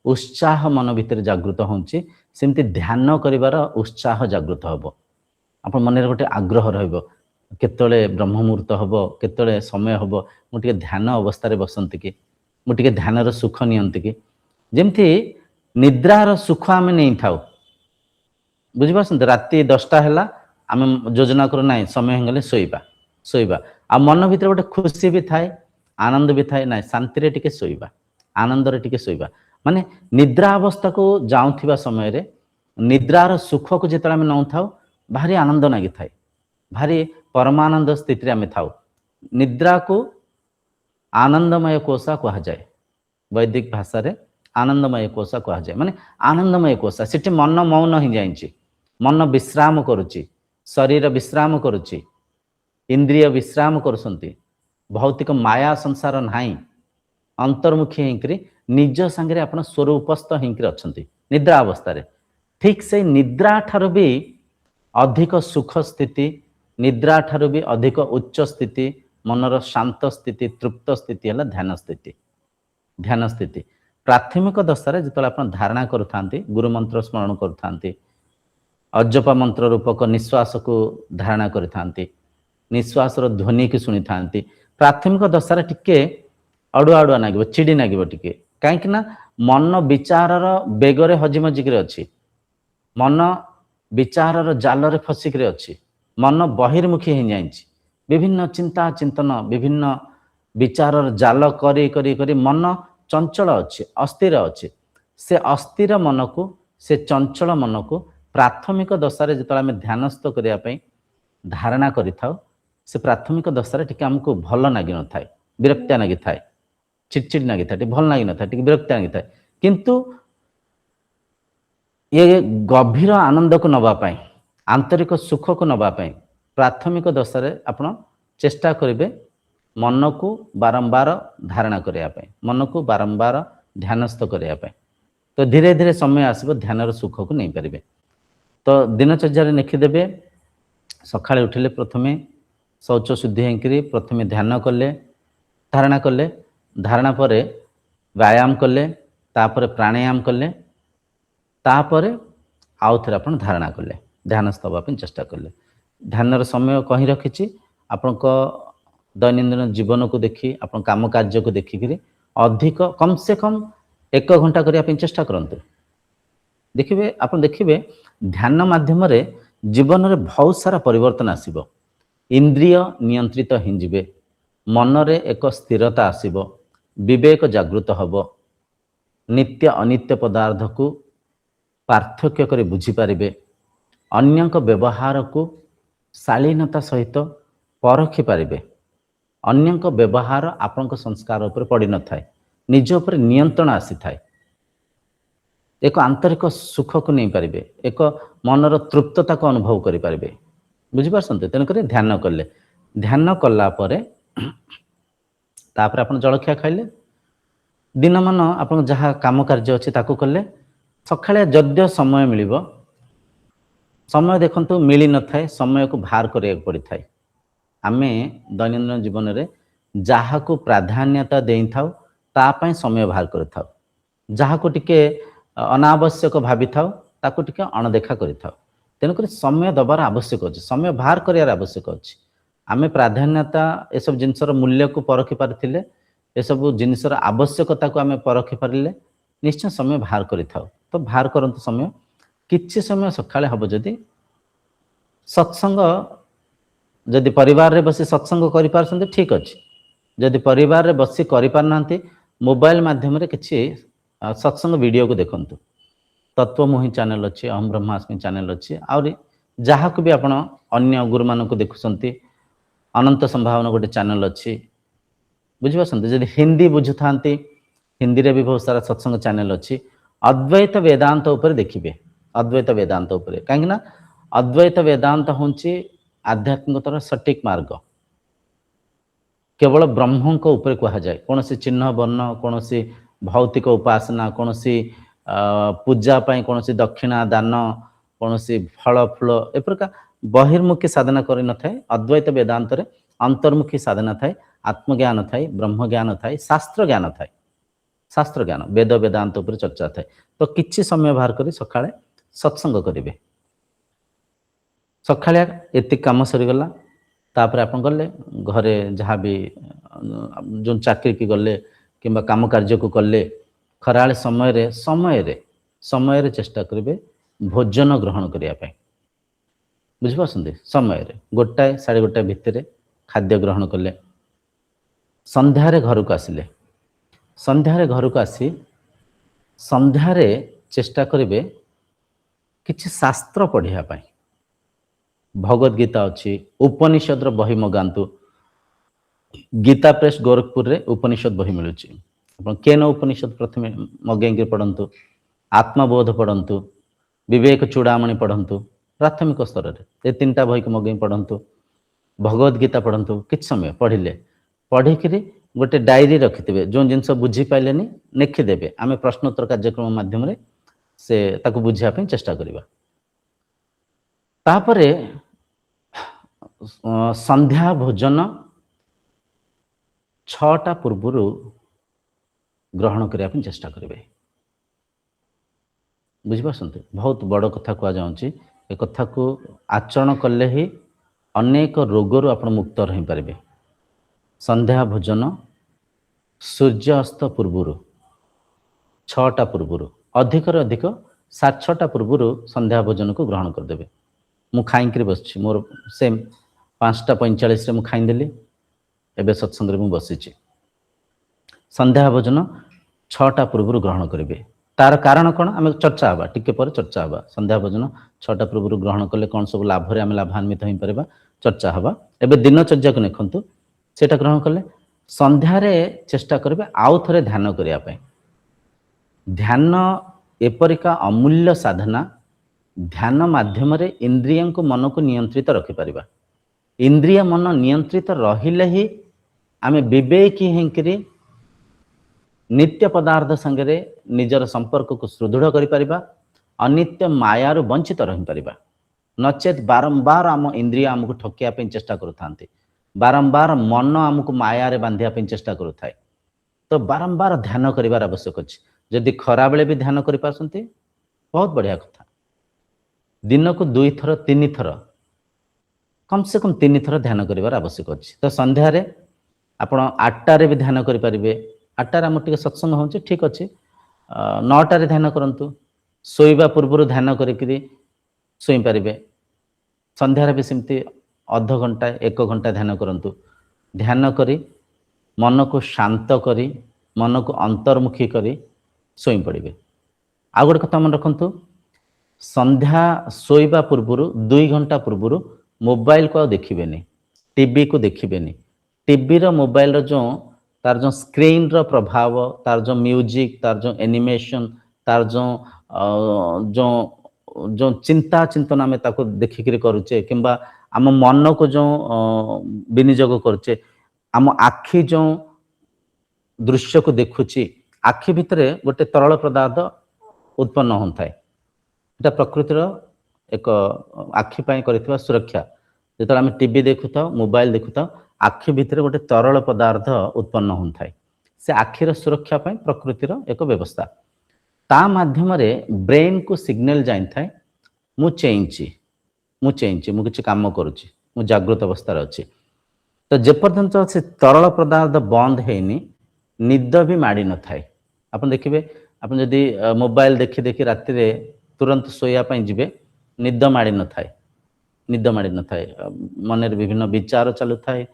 उत्साह मन भितर जागृत होची, सेमती ध्यान करिवार उत्साह जागृत हबो। आपण मन रे गोटे आग्रह रहइबो, केतले ब्रह्म मुहूर्त हम, केतले समय हम, मुझे ध्यान अवस्था बसंती कि, मुझे ध्यानर सुख नियंती कि, जमती निद्रार सुख आम नहीं था। बुझिपारछंती? राति 10टा है आम योजना करू ना समय होगले शोइबा शोइबा, आ मन भीतर गोटे खुशी भी थाए, आनंद भी थाए, ना शांति रे टिके शोइबा, आनंद रे टिके शोइबा। माने निद्रा अवस्था को जाउथिबा समय रे निद्रार सुख को जेतले आम नौ थाउ भारी आनंद नागी थाए, भारी परमानंद स्थिति आम था। निद्रा को आनंदमय कोषा कह जाए, वैदिक भाषा रे आनंदमय कोषा कह जाए। माने आनंदमय कोषा, सेठी मन मौन ही जाइछि, मन विश्राम करुछि, शरीर विश्राम करुछि, इंद्रिय विश्राम करुछंती, भौतिक माया संसार नाही, अंतर्मुखी होकर निज सांगे आपण स्वरूपस्थ होकर अछंती निद्रा अवस्था रे। ठीक से निद्रा ठारू भी अधिक सुख स्थिति, निद्रा ठारू भी अधिक उच्च स्थिति, मनर शांत स्थिति, तृप्त स्थिति है ध्यान स्थिति। ध्यान स्थिति प्राथमिक दशा जो आप धारणा करुथांती, गुरु मंत्र स्मरण करुथांती, अजपा मंत्र रूपक निश्वास को धारणा करिथांती, निश्वास ध्वनि की शुणी था। प्राथमिक दशा टिके अड़ुआ अड़ुआ नागिब, चिड़ी नागिब टिके, कहीं मन विचार बेगर हजिमजिक अच्छी, मन विचार जाल फसिक अच्छी, मन बहिर्मुखी हो जाए, विभिन्न चिंता चिंतन, विभिन्न विचार जाल करी करी करी मन चंचल अच्छे, अस्थिर अच्छे। से अस्थिर मन को से चंचल मन को प्राथमिक दशा जो आम ध्यानस्थ करने धारणा करि से प्राथमिक दशा टे आमको भल लगी न था विरक्तिया लगी था चिड़चिड़ लगी था भल लगी न था विरक्तिया लगी था किंतु ये गभीर आनंद को नवापाई आंतरिक सुख को नवापाई प्राथमिक दशा आप चेष्टा करेंगे मन को बारंबार धारणा करने मन को बारंबार ध्यानस्थ करने तो धीरे धीरे समय आसब ध्यान सुख को नहीं पारे तो दिनचर्या लिखिदेवे सकाळे उठिले प्रथमे शौच शुद्धि होकर प्रथमे ध्यान कले धारणा पर व्यायाम कले तापर प्राणायाम कले तापर आउ थे आप धारणा कले ध्यानस्थ होगा चेष्टा कले ध्यान समय कहीं रखी आपण दैनंदिन जीवन को देखी आप काम कार्य को देखिक अधिक कम से कम 1 घंटा करने चेष्टा करते देखिए आप देखिए ध्यान माध्यम जीवन में बहुत सारा परिवर्तन आसीबो इंद्रिय नियंत्रित हिंजिबे मन रे एक स्थिरता आसीबो विवेक जागृत हबो नित्य अनित्य पदार्थ को पार्थक्य करे बुझी पारिबे अन्यक व्यवहार को शालीनता सहित परखि पारिबे अन्यक व्यवहार आपनक संस्कार उपर पड़ी न थाए निज उपर नियंत्रण आसी थाए एक आंतरिक सुख को नहीं पारिबे एक मनर तृप्तता को अनुभव करि पारिबे बुझिपारसंते तेणुक ध्यान कले ध्यान कला परे तापर आपण जलखिया खाइले दिन मन आपण जहाँ काम कार्य अच्छी ताकू कले सकाळे जद्य समय मिलिबो समय देखंतु मिली न थाए समय को बाहर करिया पड़ी थाए आमे दैनंदिन जीवन रे जहाँ को प्राधान्यता देई थाउ ता पई समय बाहर कर थाउ जहाँ को टिके अनावश्यक भावी थाउ ताकू टिके अणदेखा करि थाउ तेणुक समय दबार आवश्यक अच्छे समय बाहर कर आवश्यक अच्छे आम प्राधान्यता ये सब जिनसर मूल्य को परखि पारिथिले ये सब जिनसर आवश्यकता को आम परखि पारिले निश्चय समय बाहर करि थाउ तो बाहर करंतु समय किछि समय सकाळे हबो जदि सत्संग जदि परिवार रे बसी सत्संग करि पारसंते ठीक अछि जदि परिवार रे बसी करि पारनांती मोबाइल माध्यम रे किछि सत्संग वीडियो को देखंतु तत्वमोही चैनल अच्छी अहम ब्रह्मास्मि चैनल अच्छी आउरी जहाँ को भी आपण अन्य गुरु मान को देखुंती अनंत संभावना गोटे चैनल अच्छी बुझिपारसंते जदि हिंदी बुझुथा हिंदी रे भी बहुत सारा सत्संग चैनल अच्छी अद्वैत वेदांत उपर देखिए अद्वैत वेदांत उपर कहीं अद्वैत वेदांत होंची आध्यात्मिकतार सटीक मार्ग केवल ब्रह्म को ऊपर कहा जाए कौन सी चिन्ह वर्ण कौन सी भौतिक उपासना कौन सी पूजा पाई कौन सी दक्षिणा दान कौन सी फल फूल ए प्रकार बहिर्मुखी साधना कर न थाए अद्वैत वेदांत रे अंतर्मुखी साधना थाए आत्मज्ञान थाए ब्रह्म ज्ञान थाए शास्त्र ज्ञान वेद वेदांत उपर चर्चा थाए तो किछि समय बाहर करी सकाळे सत्संग करिवे सकाळे एति काम सरीगला तापर आपण गले घरे जहाँ भी जो चाकरी की गले किंबा काम कार्य को कले खराळे समय रे चेष्टा करिवे भोजन ग्रहण करिया पाए बुझिपारसंते समय रे 1:00 साढ़े 1:00 भितर खाद्य ग्रहण कले संध्यारे घर को आसी संध्यारे चेष्टा करिवे किछि शास्त्र पढ़िया पाए भगवद गीता अच्छी उपनिषद बही मगातु गीता प्रेस गोरखपुर रे उपनिषद बही मिलूँ केन उपनिषद प्रथम मगेंगे पढ़ंतु आत्मबोध पढ़ंतु विवेक चूड़ामणि पढ़ंतु प्राथमिक स्तर में ये 3टा बही को मगे पढ़ंतु भगवद गीता पढ़ंतु किछ समय पढ़िक गोटे डायरी रखिथे जो जिनस बुझी पाइले लिखिदेवे आम प्रश्नोत्तर कार्यक्रम माध्यम से ताकू बुझापी चेष्टा करवा तापरे संध्या भोजन 6टा पूर्व ग्रहण करने चेष्टा करेंगे बुझिपारसंते बहुत बड़ कथा कह जाऊँगी ए कथा को आचरण कले ही अनेक रोगरू आप मुक्त रही पारे संध्या भोजन सूर्यास्त पूर्व 6टा पूर्व अधिक अधिक 6:30 पूर्व संध्या भोजन को ग्रहण करदे मु खाई बस मोर सेम 5:45 मु खाईदेली एवं सत्संग में बसी संध्या भोजन 6टा पूर्व ग्रहण करेंगे तार कारण कौन आम चर्चा हवा टिके पर चर्चा हवा संध्या भोजन 6टा पूर्व ग्रहण कले कौन सब लाभ आम लाभान्वित हो पार चर्चा हवा एवं दिनचर्या को देखु से ग्रहण कले संध्यार चेष्टा करेंगे आउ थे ध्यान करने ध्यान एपरिका अमूल्य साधना ध्यान माध्यम इंद्रिय को मन को नियंत्रित रखिपर इंद्रिय मन नियंत्रित रहिले ही आम विवेकी होकर नित्य पदार्थ संगे निजर संपर्क को सुदृढ़ कर अनित्य मायारू वंचित रही पार नचेत बारंबार आम इंद्रिय आमको ठकिया चेष्टा करुता बारंबार मन आमको माया बांधिया चेष्टा करुए तो बारंबार ध्यान कर आवश्यक अच्छे जदि खरा बेले भी ध्यान कर बहुत बढ़िया कथा दिन को 2 थर 3 थर कम से कम 3 थर ध्यान कर आवश्यक अच्छे तो संध्यारे आपण 8टारे भी ध्यान करेंगे 8टार आम टे सत्संग हो ठीक अच्छे 9टारे ध्यान करूँ शोवा पूर्व ध्यान करें संध्यारे भी सेमती अध घंटा 1 घंटा ध्यान करूँ ध्यान करी मन को शांत करी मन को अंतर्मुखी करी शोई पड़े आ गोटे कथा मन रखु संध्या शोवा पूर्व 2 घंटा पूर्व मोबाइल को देखिए टीवी को देखिए टीवी रो मोबाइल रो जो तार जो स्क्रीन रो प्रभाव तार जो म्यूजिक तार जो एनिमेशन तार जो जो जो चिंता चिंतन आम ताको देखिक करुचे किंबा आम मन को जो विनियोग करुचे आम आखि जो दृश्य को देखुची आखि भितर गोटे तरल पदार्थ उत्पन्न होता है এটা प्रकृतिर एक आखि कर सुरक्षा जो आम टीवी देखु था मोबाइल देखु था आखि भितर गोटे तरल पदार्थ उत्पन्न होता है से आखिर सुरक्षा प्रकृतिर एक व्यवस्था ता माध्यम ब्रेन को सिग्नल जाई थाए मु चेंची मु किसी काम करुच्ची मु जागृत अवस्था अच्छी तो जेपर्यंत से तरल पदार्थ बंद हैनी निद भी माड़ी न थाए आप देखिए आप जदि मोबाइल देखी देखी राति रे तुरंत शोयापाई जीवे निद माड़ी न थाए निद माड़ी न थाए मन विभिन्न विचार चलु थाए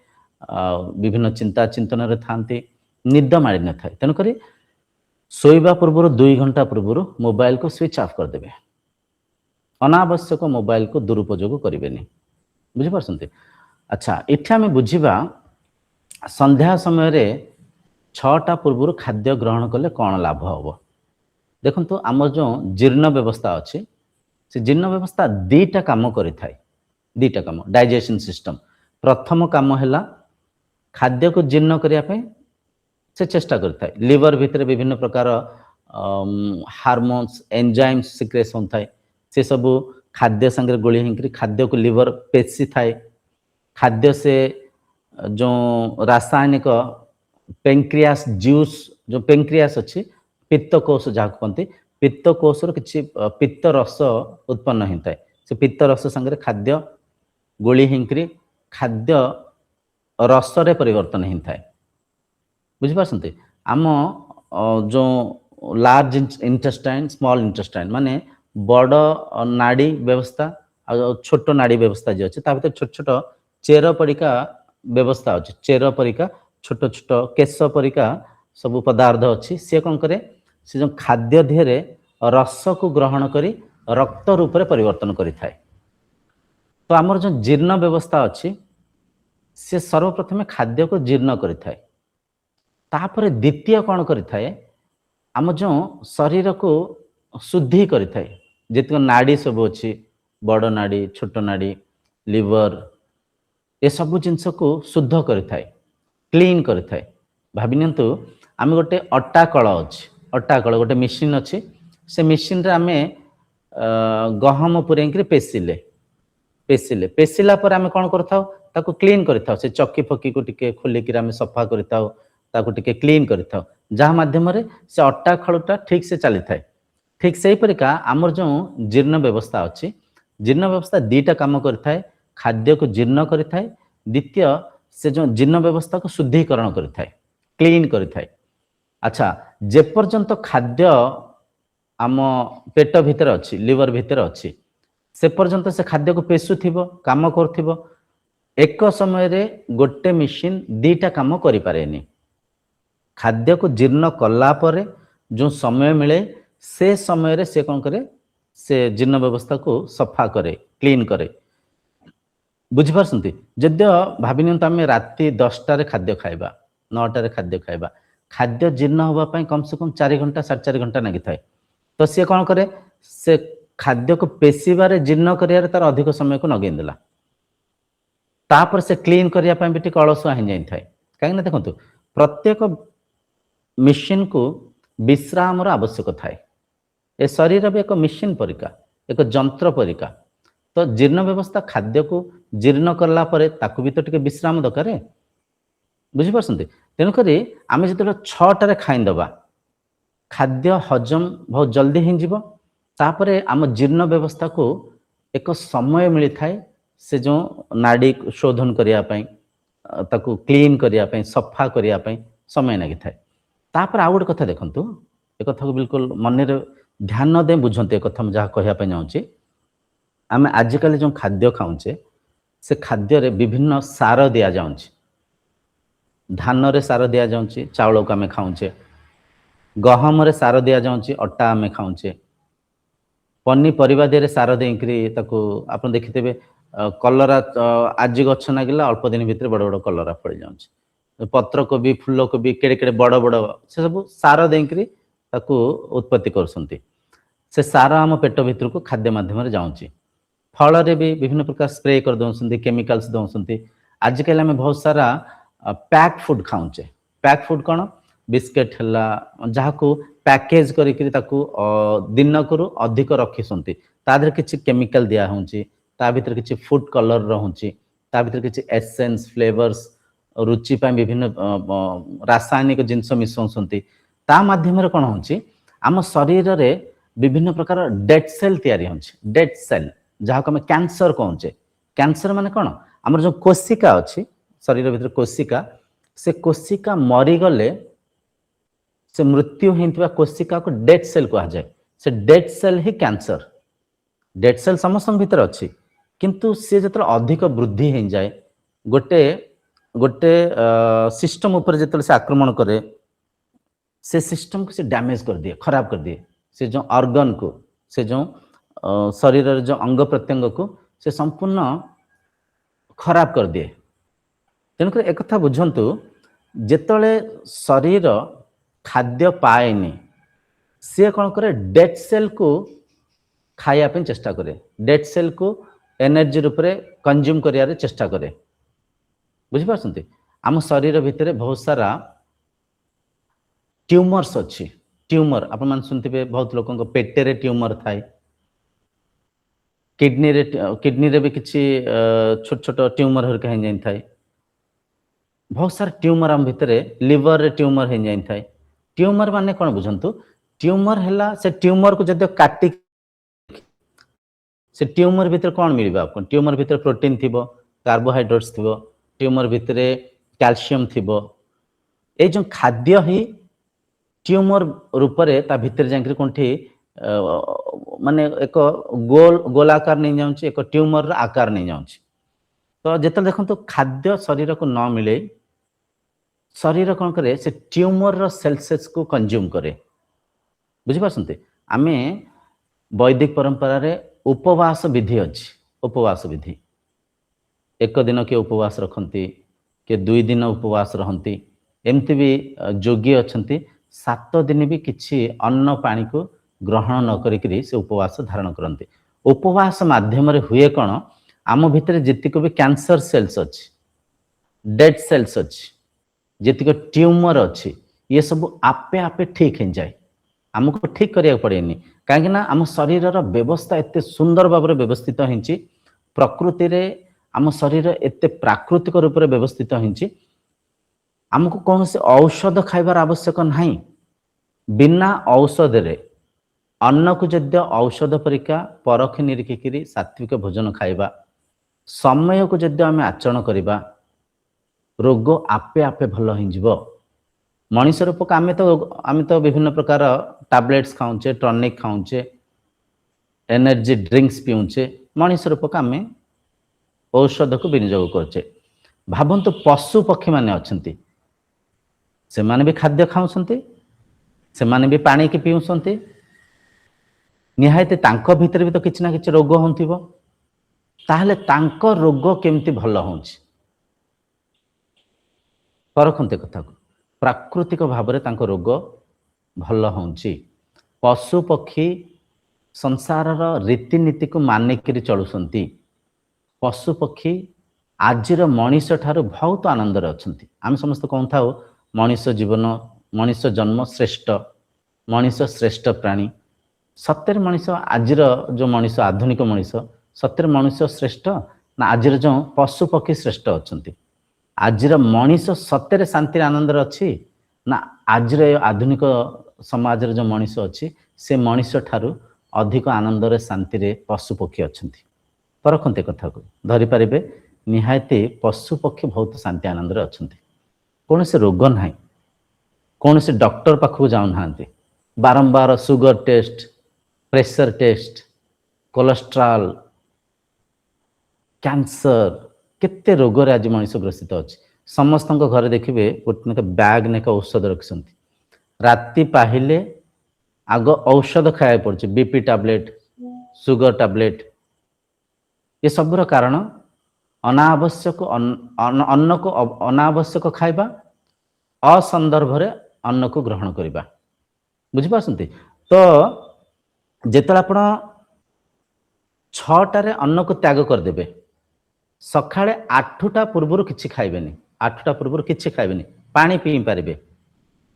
विभिन्न चिंता चिंतन रे थांती निद माड़ी न थाए तेणुक शोवा पूर्व 2 घंटा पूर्व मोबाइल को स्विच ऑफ करदे अनावश्यक मोबाइल को दुरुपयोग करेंगे बुझिपारछन्ते। अच्छा इठे आम बुझा संध्या समय 6टा पूर्व खाद्य ग्रहण कले कौन लाभ हम देखु आम जो जीर्ण व्यवस्था अच्छी से जीर्ण व्यवस्था 2टा काम करें 2टा काम डाइजेशन सिस्टम प्रथम काम है खाद्य को जीर्ण करने से चेष्टा करें लिवर भितर विभिन्न प्रकार हार्मोन्स एंजाइम्स सिक्रेशन होता है से सब खाद्य संगे गोली होकर खाद्य को लिवर पेशी थाए खाद्य से जो रासायनिक पेंक्रियास ज्यूस जो पेंक्रियास अच्छी पित्तकोश जहाँ कहते पित्तकोश किसी पित्त रस उत्पन्न होता है से पित्त रस संगे खाद्य गोली होकर खाद्य रस रे परिवर्तन होता है बुझिपारछन्ते आम जो लार्ज इंटेस्टाइन स्मॉल इंटेस्टाइन माने बड़ नाड़ी व्यवस्था और छोट नाड़ी व्यवस्था जो अच्छे भर छोट छोट चेर परिका व्यवस्था अच्छे चेर परिका छोट छोट केश परिका सब पदार्थ अच्छी सी कौन करे से जो खाद्य देहरे रस को ग्रहण करी रक्त रूप में परिवर्तन करें तो आमर जो जीर्ण व्यवस्था अच्छी सी सर्वप्रथम खाद्य को जीर्ण करें तापर द्वितीय कौन करें आम जो शरीर को शुद्धि करें जितक नाड़ी सब अच्छी बड़ नाड़ी छोट नाड़ी लिवर ये सब जिनस को शुद्ध करें क्लीन करें भाविनियंतु आम गोटे अट्टा कल अच्छी अट्टा कल गोटे मेसीन अच्छी से मेसीन रे आमे गहम पुरें पेसिले पेसिले पेसिला पर आमे कौन कर क्लीन कर से चक्की फकी को टिके खोलिक आमे सफा कर क्लीन कर जहाँ मध्यम से अट्टा खलुटा ठीक से चली थाए ठीक से परिका आमर जो जीर्ण व्यवस्था अच्छी जीर्ण व्यवस्था 2टा काम करें खाद्य को जीर्ण करें द्वितीय से जो जीर्ण व्यवस्था को शुद्धिकरण करें क्लीन करें। अच्छा जेपर्यंत खाद्य आम पेट भितर अच्छी लिवर भितर अच्छी से पर्यंत से खाद्य को पेशुथिबो काम करथिबो एक समय रे गोटे मेसीन 2टा काम करि पारेनी खाद्य को जीर्ण कला परे जो समय मिले से समय रे से कौन करे से जीर्ण व्यवस्था को सफा करे क्लीन करे बुझिपारसंती जद्य भाबी नियंत आम राति 10टा रे खाद्य खाइबा 9टा रे खाद्य खाइबा खाद्य जीर्ण होबा पई कम से कम 4 घंटा 4.5 घंटा लागि थाए तो से कौन करे से खाद्य को पेशीबारे जीर्ण करियारे तार अधिक समय को नगेन देला तापर से क्लीन करिया पई बिटी कळसुआ हे जाई थाए काहे ना देखंतु प्रत्येक मशीन को विश्राम रो आवश्यक थाए ए शरीर भी एक मशीन परिका एक जंत्र परिका तो जीर्ण व्यवस्था खाद्य को जीर्ण करला परे ताकू भी तो टिके विश्राम दरकार बुझी परसंती तेणुक आम जो 6टा रे खाइदबा खाद्य हजम बहुत जल्दी हो तापरे आम जीर्ण व्यवस्था को एक समय मिलता है से जो नाड़ी शोधन करने ताकू क्लीन करने सफा करने समय लगी थाए तापर आउ गोटे कथा देखंतु एक कथा को बिल्कुल मन ध्यान दे बुझंते कथा जहाँ कहवाई चाहूँगी आम आजिकल जो खाद्य खाऊचे से खाद्य रे विभिन्न सार दि जाऊँच धान रे सार दि जाऊँच चाउल को आम खाऊचे गहम रे सार दि जाऊँच अटा आम खाऊचे पनीपरिया दे सार देकरी आप देखिथे कलरा आज गछ नागिला अल्प दिन भितर बड़ बड़ कलरा फल जाऊँच पत्र कोबी फूल कोबी केड़े केड़े बड़ बड़ से सब सार देकरी उत्पत्ति करसंती से सार आम पेट भितर को खाद्य माध्यम जाऊँच फल रे भी विभिन्न प्रकार स्प्रे कर दौरान केमिकल्स दौरान आजिकल आम बहुत सारा पैक फूड खाऊचे पैक फूड कौन बिस्केट है जहाँ को पैकेज करी दिन करू अधिक रखी तादर किसी केमिकल दिया होची ता भीतर किसी फूड कलर रहूची ता भीतर किसी एसेंस फ्लेवर्स रुचि पाई विभिन्न रासायनिक जिनस मिसौंती ता माध्यम कौन होची आम शरीर रे विभिन्न प्रकार डेड सेल तैयारी होची डेड सेल जहाँ को आम कैंसर कहचे कैंसर माने कौन आमर जो कोशिका अच्छी शरीर भीतर कोशिका मरीगले से मृत्यु होता कोशिका को डेड सेल कहा जाए से डेड सेल ही कैंसर डेड सेल समस्त भीतर अच्छी किंतु सी जो अधिक वृद्धि हो जाए गोटे गोटे सिस्टम उपर जो से आक्रमण करे से सिस्टम को से डैमेज कर दिए खराब कर दिए से जो ऑर्गन को से जो शरीर जो अंग प्रत्यंग को से संपूर्ण खराब कर दिए तेणुक एक कथा बुझंतु जेतले शरीर खाद्य पाएनी सी कौन करे डेड सेल को खाया चेष्टा करे डेड सेल को एनर्जी रूप से कंज्यूम करियारे चेष्टा करे बुझिपारसंती आम शरीर भितर बहुत सारा ट्यूमर्स अच्छी ट्यूमर आप मान सुनते बहुत लोगों पेटे ट्यूमर थाए किडनी रे भी किसी छोट छोट ट्यूमर हरिका हो जाई थाए बहुत सारा ट्यूमर आम भितर लिवर रे ट्यूमर हो जाई थाए ट्यूमर माने कौन बुझंतु ट्यूमर है से ट्यूमर को जब काटी से ट्यूमर भितर कौन मिल आपको ट्यूमर भितर प्रोटीन थी कार्बोहाइड्रेट्स थी ट्यूमर भितर कैल्शियम थी ये जो खाद्य ही ट्यूमर रूप से ता भितर जाकर कौन माने एक गोलाकार नहीं जाऊँच एक ट्यूमर आकार नहीं जाऊँच तो जिते देखो तो खाद्य शरीर को न मिले शरीर कौन करे से ट्यूमर रो सेल्स को कंज्यूम करे बुझिपारसंती आमे वैदिक परंपरा रे उपवास विधि अच्छी उपवास विधि एक दिन के उपवास रखती के 2 दिन उपवास रहती एमती भी जोगी अच्छा 7 दिन भी किसी अन्न पानी को ग्रहण न करी से उपवास धारण करते उपवास माध्यम हुए कौन आम भितर जितक भी कैंसर सेल्स अच्छी डेड सेल्स अच्छी जितक ट्यूमर अच्छी ये सब आपे आपे ठीक हो जाए आमको ठीक करिया पड़ेनी कहीं आम शरीर व्यवस्था एत सुंदर भाव में व्यवस्थित होती प्रकृति रे आम शरीर एत प्राकृतिक रूप से व्यवस्थित होती आमको कौन से औषध खाइबार आवश्यक नहीं बिना औषध रे अन्न को जद्य औषध परिका परख निरीक्षिकी सात्विक भोजन खाइबा समय को जद्य आम आचरण करवा रोग आपे आपे भल हो मनीष रूपक आम तो विभिन्न प्रकार टैबलेट्स खाऊचे टॉनिक खाऊचे एनर्जी ड्रिंक्स पीऊचे मनीष रूपक आम औषध को विनियोग करचे भावंतु पशु पक्षी माने अच्छी से माने भी खाद्य खाऊंट से माने भी पानी की पीऊँच निहायती तांको भितर भी तो किछि ना किछि रोग होंथिबो ताहले तांको रोग केमती भल होउछि परखन्ते कथा को प्राकृतिक भाव में तांको रोग भल होउछि पशु पक्षी संसार रीतिनीति को मानिक चलुंट पशु पक्षी आजिर मनीष ठार बहुत आनंद अच्छा आम समस्त कहूँ था मनीष जीवन मनीष जन्म श्रेष्ठ मनीष श्रेष्ठ प्राणी सत्यर मनीष आजिर जो मनीष आधुनिक मनीष सत्यर मनीष श्रेष्ठ ना आजिर जो पशु पक्षी श्रेष्ठ अच्छा आजिर मनीष सत्यर शांति आनंद अच्छी ना आजिर आधुनिक समाज जो मनीष अच्छी से मनीष ठारू अधिक आनंद शांति रे पशु पक्षी अच्छा परखते कथा को धरी पारे निहायती पशु पक्षी बहुत शांति आनंद अच्छा कौन से रोग ना कौन से डॉक्टर पाखक जाऊना बारंबार sugar test pressure test cholesterol cancer केते रोग रे आज मनीष ग्रसित अच्छी समस्त घर देखिए गोटे बैग नेक औषध रखिंट राति पाहिले आग औषध खाया पड़े बीपी टैबलेट सुगर टैबलेट ये सबूर कारण अनावश्यक अन्न को अनावश्यक खाइबा असंदर्भ रे अन्न को ग्रहण करिबा बुझिपारसंती तो जेतला आपण 6टा रे अन्न को त्याग कर देबे सकाळे 8टा पूर्वरु किछि खाइबेनी 8टा पूर्वरु किछि खाइबेनी पानी पी पारिबे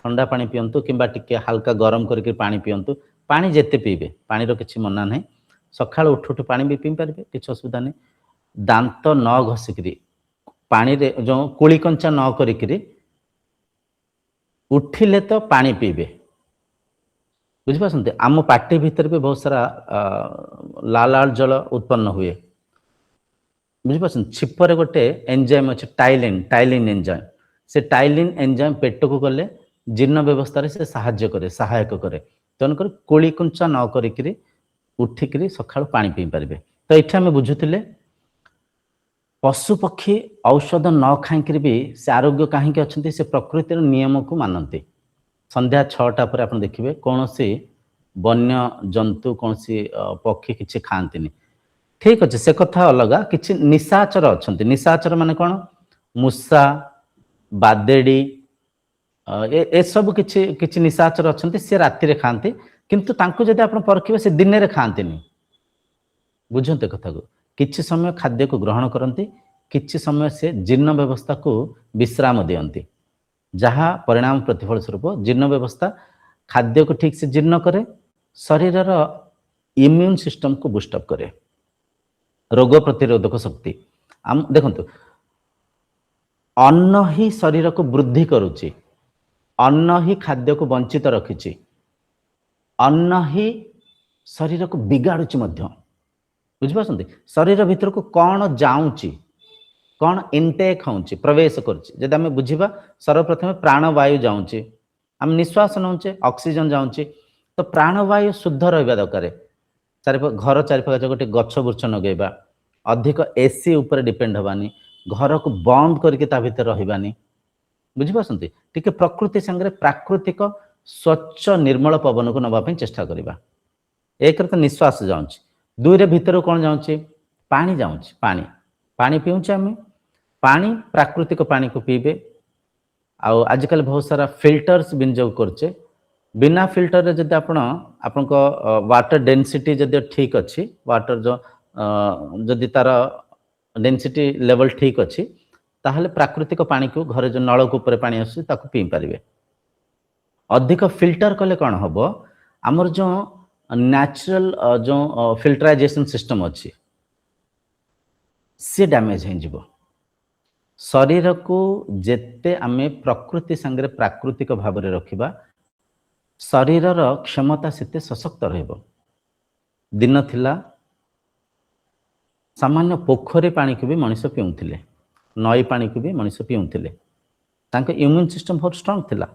ठंडा पानी पियंतु किंबा टिके हल्का गरम करके पानी पियंतु पानी जेते पीबे पानी रो किछि मना नहीं सकाळ उठुठु पानी भी पी पारिबे किछि असुविधा नहीं दांत न घसिकरी पानी रे जो कुली कंचा न करिकरी उठिले तो पानी पीबे बुझिपारसंते आम पार्टी भीतर भी बहुत सारा लाल लाल जल उत्पन्न हुए बुझिपारसन छिपरे गोटे एंजाइम अच्छे टाइलिन एंजाइम से टाइलिन एंजाइम पेट को गले जीर्ण व्यवस्था रे से सहाय्य करे सहायक करे तेणुक कोली कुंचा न करिकरी उठिकरी सकाळ पानी पी पारिबे तो एठी आमे बुझुतिले पशु पक्षी औषध न खाइकरी भी से आरोग्य कहीं अच्छा से प्रकृतिर नियम को मानते संध्या 6टा पर आप देखिए कौन सी वन्य जंतु कौन सी पक्षी किसी खाती ठीक अच्छे से कथा अलग किसी निशाचर अच्छा निशाचर माने कौन मूषा बादेड़ी ए सब किसी निशाचर अच्छा सी राति खाती किंतु तांको जदि आप परखिबे से दिन में खाती बुझते कथा को किछि समय खाद्य को ग्रहण करती किछि समय से जीर्ण व्यवस्था को विश्राम दियंती जहाँ परिणाम प्रतिफल स्वरूप जीर्ण व्यवस्था खाद्य को ठीक से जीर्ण करे शरीर इम्यून सिस्टम को बूस्टअप करे रोग प्रतिरोधक शक्ति आम देखंतु अन्न ही शरीर को वृद्धि करुची अन्न ही खाद्य को वंचित रखिची अन्न ही शरीर को बिगाड़ुची मध्य बुझिपारसंती शरीर भीतर को कौन जाऊँची कौन इनटेक होउची प्रवेश करुची जदि आमे बुझिबा सर्वप्रथम प्राणवायु जाऊँची आम निश्वास नौचे ऑक्सीजन जाऊँची तो प्राणवायु शुद्ध रहिबा दरकार घर चारिपाख गोटे गछ बुर्छ नगेबा अधिक एसी ऊपर डिपेंड हबानी घर को बंद करके ता भीतर रहिबानी बुझिपारसंती टिके प्रकृति संगे प्राकृतिक स्वच्छ निर्मल पवन को नबा चेष्टा करिबा एक तो निश्वास जाऊँची दुई रे भीतर कौन जाऊँची पानी जाऊँची पानी पानी पीऊँचे आम पानी प्राकृतिक पानी को पीबे आजकल बहुत सारा फिल्टर्स विनियोग करचे बिना फिल्टर रे जदि आपण वाटर डेंसिटी जदि ठीक अच्छी वाटर जो जदि तार डेंसिटी लेवल ठीक अच्छी ताहले प्राकृतिक पानी को घरे जो नलकूप पानी आसुची ताकू पी पारिबे अधिक फिल्टर कले कौन हम आमर जो नेचुरल जो फिल्टराइजेशन सिस्टम अच्छी सी डैमेज हो शरीर को जेते आमे प्रकृति संगे प्राकृतिक भाव में रखिबा शरीर क्षमता सेते सशक्त रहिबो दिन थिला सामान्य पोखरी पानी को भी मनीष पीउथिले नई पानी को भी मनीष पीउथिले तांको इम्यून सिस्टम बहुत स्ट्रांग थिला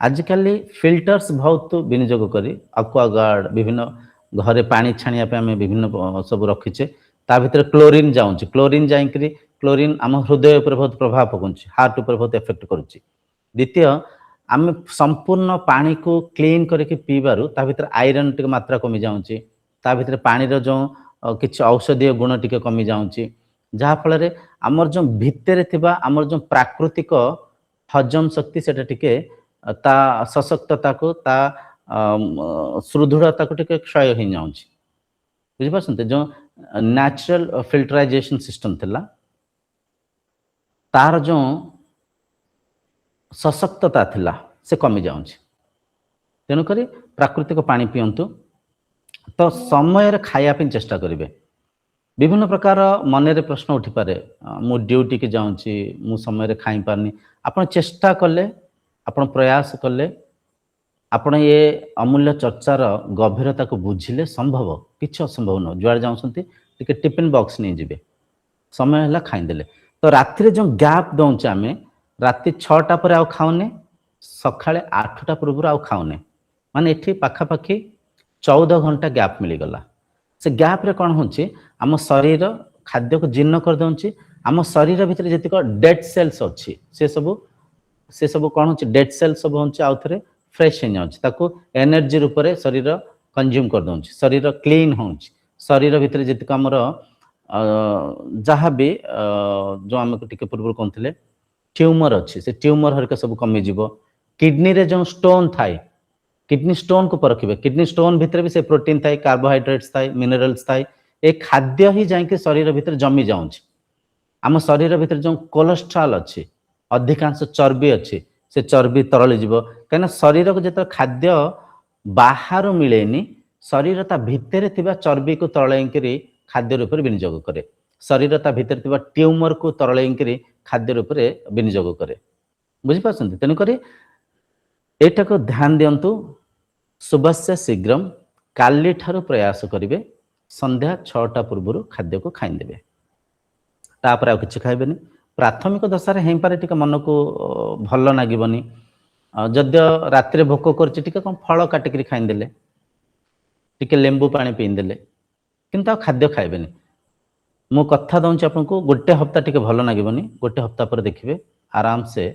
आजिकल फिल्टर्स बहुत विनियोग करी एक्वागार्ड विभिन्न घरे पानी छाणिया पे आमे विभिन्न सब रखीचे ता भीतर क्लोरीन जाऊँच क्लोरीन जाइकरी क्लोरीन आम हृदय पर बहुत प्रभाव पकाउछि हार्ट ऊपर बहुत इफेक्ट करुछि द्वितीय आम संपूर्ण पानी को क्लीन करके पीबारु ता भीतर आयरन टिक मात्रा कमी जाउछि ता भितर पानीर जो किछि औषधीय गुण टिके कमी जाउची जहा फल आमर जो भितर थिबा आमर जो प्राकृतिक हजम शक्ति सेटा टिके ता सशक्तता को ता सुदृढ़ता को टिके क्षय हो जाउची बुझि पाछन्ते जो नेचुरल फिल्टराइजेशन सिस्टम थिला तार जो सशक्तता थिला से कमी जाउची तेणु करी प्राकृतिक पानी पियंतु तो समय खाया पे चेष्टा करेंगे विभिन्न प्रकार मन रे प्रश्न उठी पारे मु ड्यूटी के जाऊँची मु समय खाई पारनी आपण चेष्टा कले आपण प्रयास कले आपण ये अमूल्य चर्चार गभीरता को बुझिले संभव किछ असंभव न जुआड़ जाउछंती टिके टिफिन बॉक्स नहीं जिवे समय हला खाईदेले तो राति रे जो गैप दउचे आमे राति 6टा पर आउ खाउने सकाळे 8टा पूर्व आउ खाउने माने एठी पाखापाखि 14 घंटा गैप मिलगला से गैप रे कौन होची आम शरीर खाद्य को जीर्ण कर दउची आम शरीर भितर जतिक डेड सेल्स अच्छी से सब कौन होची डेड सेल्स सब होची आउ थरे फ्रेश हो जाउची ताको एनर्जी रूप रे शरीर कंज्यूम कर दउची शरीर क्लीन होची शरीर भितर जतिक हमर जहाँ भी जो आम टिके पूर्व कहते ट्यूमर अच्छी से ट्यूमर हरिका सब कमी जीव किडनी रे जो स्टोन थाए किडनी स्टोन को परखिबे किडनी स्टोन भितर भी से प्रोटीन थाए कार्बोहाइड्रेट्स थाए मिनरल्स थाए ए खाद्य ही जाके शरीर भितर जमी जाउछि आम शरीर भितर जो कोलेस्ट्रॉल अच्छी अधिकांश चर्बी अच्छी से चर्बी तरली जीव कहीं शरीर को जो खाद्य बाहर मिलेनी शरीर ता भितर थिबा चर्बी को तळैकरी खाद्य रूप में विनियोग करे शरीर ता भितर थिबा ट्यूमर को तळैकरी खाद्य रूप में विनियोग करे बुझि पाछन्ते तेणुक एटा को ध्यान दियंतु सुबस्य शीघ्रम काली ठारू प्रयास करिवे संध्या 6टा पूर्व खाद्य को खाईदेवे तापर आ किछि खाइबेनी प्राथमिक दशा रे हेपारे टिके मन को भल लागिबनी जद्य रात्रि भोक करछि टिके कम फल काटिकरी खाईदेले टिके लेंबू पानी पीदेले किंतु खाद्य खाइबेनी मो कथा दउछि आपनको गोटे हफ्ता टिके भल लागिबनी गोटे हफ्ता पर देखिबे आराम से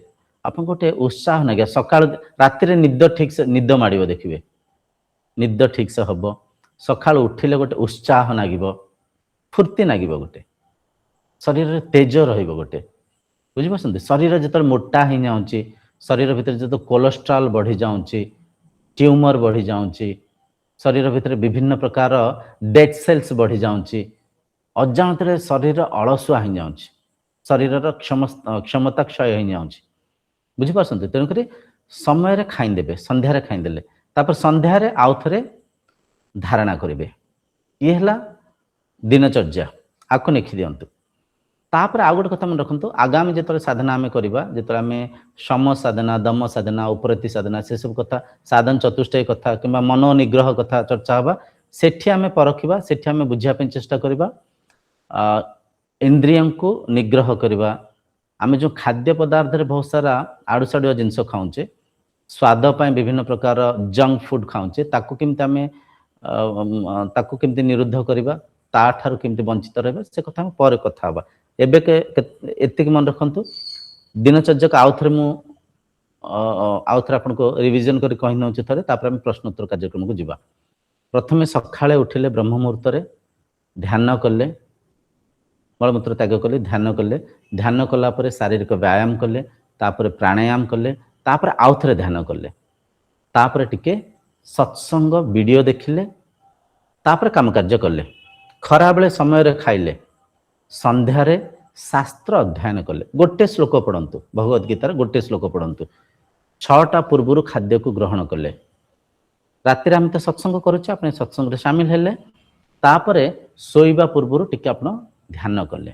आपन गोटे उत्साह नागे सकाळ रात्रि निद ठीक से निद माडिबो देखिबे निद ठीक से हबो सकाळ उठिले गोटे उत्साह नागिबो फुर्ती नागिबो गोटे शरीर रे तेज रहिबो गोटे बुझि पाछन्ते शरीर जतर मोटा हि जाउची शरीर भितर जतो कोलेस्ट्रॉल बढ़ी जाउची ट्यूमर बढ़ी जाउची शरीर भितर विभिन्न प्रकार डेड सेल्स बढ़ी जाउची अजाणत शरीर अलसुआ हि जाउची शरीर क्षमता क्षय हि जाउची बुझी पारछन्ते तेणुक समय खाईदेवे संध्यारे खाईदेले तापर संध्यारे आउ थरे धारणा करेंगे ये है दिनचर्या आपको लिखि दिंतु तापर आउ गोटे कथा मन रखु आगामी जो साधना आम करवा जो आम सम साधना दम साधना उपरति साधना से सब कथा साधन चतुष्टय कथा कि मनोनिग्रह कथा चर्चा हवा सेठी आम परखा सेठी आम बुझापी चेष्टा करवा इंद्रियों को निग्रह करवा आम जो खाद्य पदार्थ बहुत सारा आड़ू साड़ुआ जिनस खाऊचे स्वाद पाए विभिन्न प्रकार जंक फूड खाऊचे ताकू केमती आम ताकू केमती निरुद्ध करवा ताठारु केमती वंचित रहा से कथा हम पर कथा हवा एबे के एतिक मन रखंतु दिनचर्या को आउ थे आपको रिविजन कर कहि नउचे थरे तापर हम प्रश्नोत्तर कार्यक्रम को जिबा प्रथमे सखाळे उठिले ब्रह्म मुहूर्त रे ध्यान कले मलमूत्र त्याग कले ध्यान कला परे शारीरिक व्यायाम कले तापर प्राणायाम कले तापर आउ थे ध्यान कले तापर टिके सत्संग वीडियो देखिले तापर काम कार्य कले खरा बेले समय रे खाइले संध्यारे शास्त्र अध्ययन कले गोटे श्लोक पढ़ंतु भगवद गीतार गोटे श्लोक पढ़ंतु 6टा पूर्व खाद्य को ग्रहण कले राति आम तो सत्संग करुचे अपने सत्संग रे शामिल हेले तापरे सोइबा पूर्व टिके आपण ध्यान कले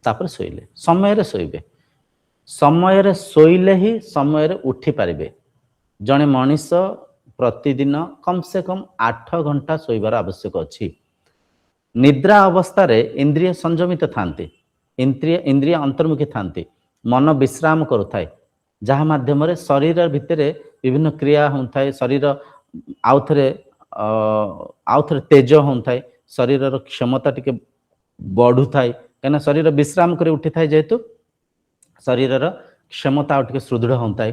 तापर सोइले समय रे सोइबे समय रे सोइले ही समय रे उठी पारिबे जने मनीष प्रतिदिन कम से कम 8 घंटा सोइबार आवश्यक अछि निद्रा अवस्था रे इंद्रिय संयमित थांती इंद्रिय अंतर्मुखी थांती मन विश्राम करुथाय जहाँ माध्यम रे शरीर भितर विभिन्न क्रिया होताए शरीर आउ थे तेज होताए शरीर क्षमता टिके बढ़ु थाए कहीं शरीर विश्राम कर उठी थाए जेहेतु शरीर क्षमता टिके सुदृढ़ होताए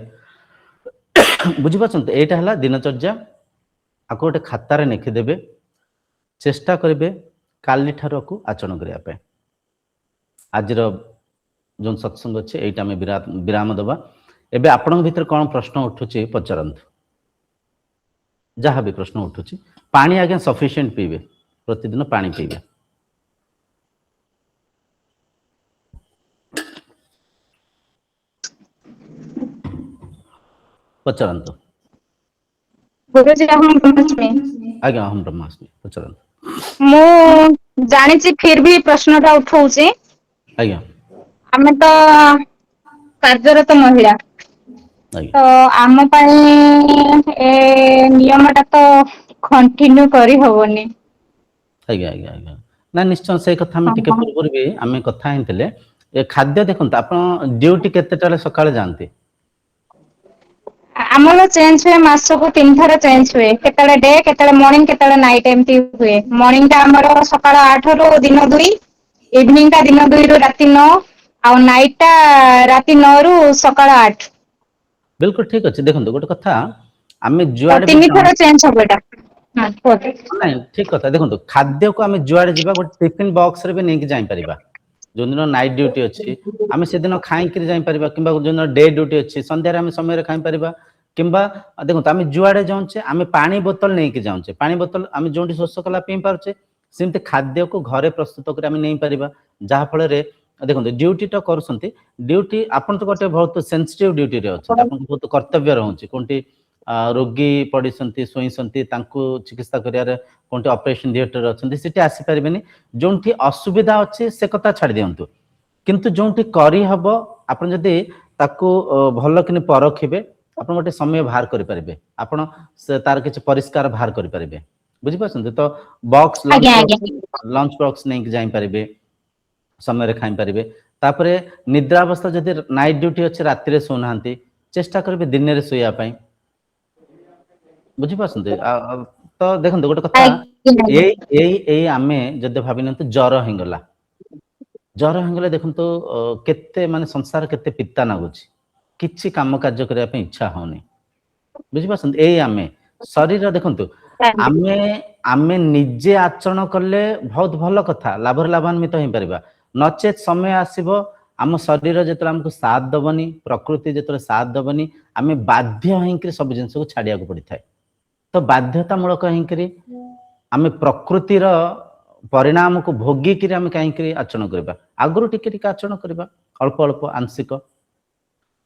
बुझी पाछन्ते एटा हला दिनचर्या आपको गोटे खातार लिखिदेवे चेष्टा करेंगे काली ठार को आचरण करने आज जो सत्संग अच्छे यहीटा आम विराम दबा एबे आपण भीतर कौन प्रश्न उठुची पचारत जहाँ भी प्रश्न उठुची पानी आज्ञा सफिशिएंट पीबे प्रतिदिन पानी पीबे पचारत गुरुजी हम ब्रह्मास्मि आज्ञा अहम ब्रह्मास्मि पचारत मु जानिछि फिर भी प्रश्नटा उठाउछि आज्ञा आमे तो कार्यरत महिला आज्ञा तो आम ए नियमटा तो कंटिन्यू करी होबनी आज्ञा आज्ञा आज्ञा ना निश्चय से कथा हम टिके पूर्व भी आमे कथा हिंतले ए खाद्य देखंत आपण ड्यूटी केतेटाले सकाळे जानते आमलो चेंज हुए मास को 3 थर चेंज हुए केतले डे केतले मॉर्निंग केतले नाइट एमती हुए मॉर्निंग टा हमरो सकाळ 8 रो दिन 2 इवनिंग टा दिन 2 रो राति 9 आ नाइट टा राति 9 रो सकाळ 8 बिल्कुल ठीक अछि देखंत गोटे कथा आमे जुआडे 3 थर चेंज होबेटा हां नहीं ठीक कथा देखो खाद्य को आम जुआड़े जा गोटे टिफिन बॉक्स रे भी नहीं जाई परिबा जो दिन नाइट ड्यूटी अच्छी आम से दिन खाई जाई परिबा किंबा जो दिन डे ड्यूटी अच्छी संध्यारे आम समय खाई परिबा किंबा देखो आम जुआड़े जाऊे आम पानी बोतल नहीं जाऊे पानी बोतल आम जो शोष कला पी पारे सेमती खाद्य को घरे प्रस्तुत कर नहीं पारिबा जहाँ फल देखो ड्यूटी तो कर ड्यूटी आपन तो गोटे बहुत सेंसिटिव ड्यूटी रे अच्छे बहुत कर्तव्य रोचे कौन रोगी पड़ी शोई चिकित्सा कर कौन ऑपरेशन थिएटर अच्छे सीटी आसीपारे जो असुविधा अच्छे से कथा छाड़ दिंतु किंतु जो करी हब आपन जदि ताकू भल कि परखिबे आप गोटे समय बाहर करें आप तार किसी परिष्कार बाहर करें बुझीपार तो बॉक्स लंच बॉक्स नहीं जाई पारे समय खाई पारे तापर निद्रावस्था जदि नाइट ड्यूटी अच्छे राति शोना चेष्टा करेंगे दिन में शोया बुझीपार तो देखो गोटे कथा आमे जदि भावी ना जर होगला जर होगले देखो केते माने संसार केते पिता लगुच किछि काम कार्य करने इच्छा होनी बुझीपार यही आमे शरीर देखु आमे आमे निजे आचरण कले बहुत भल कथा लाभ लाभान्वित हो पार नचेत समय आसब आम शरीर जो आमको साथ दबनी प्रकृति जो साथ दबनी आम बाध्य होकर सब जिन को छाड़िया पड़ी था तो बाध्यतामूलक होकर आम प्रकृतिर परिणाम को भोगिक आम कहीं आचरण करवा आगु टिके आचरण करवा अल्प अल्प आंशिक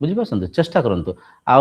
बुझीपार चेष्टा करूँ आ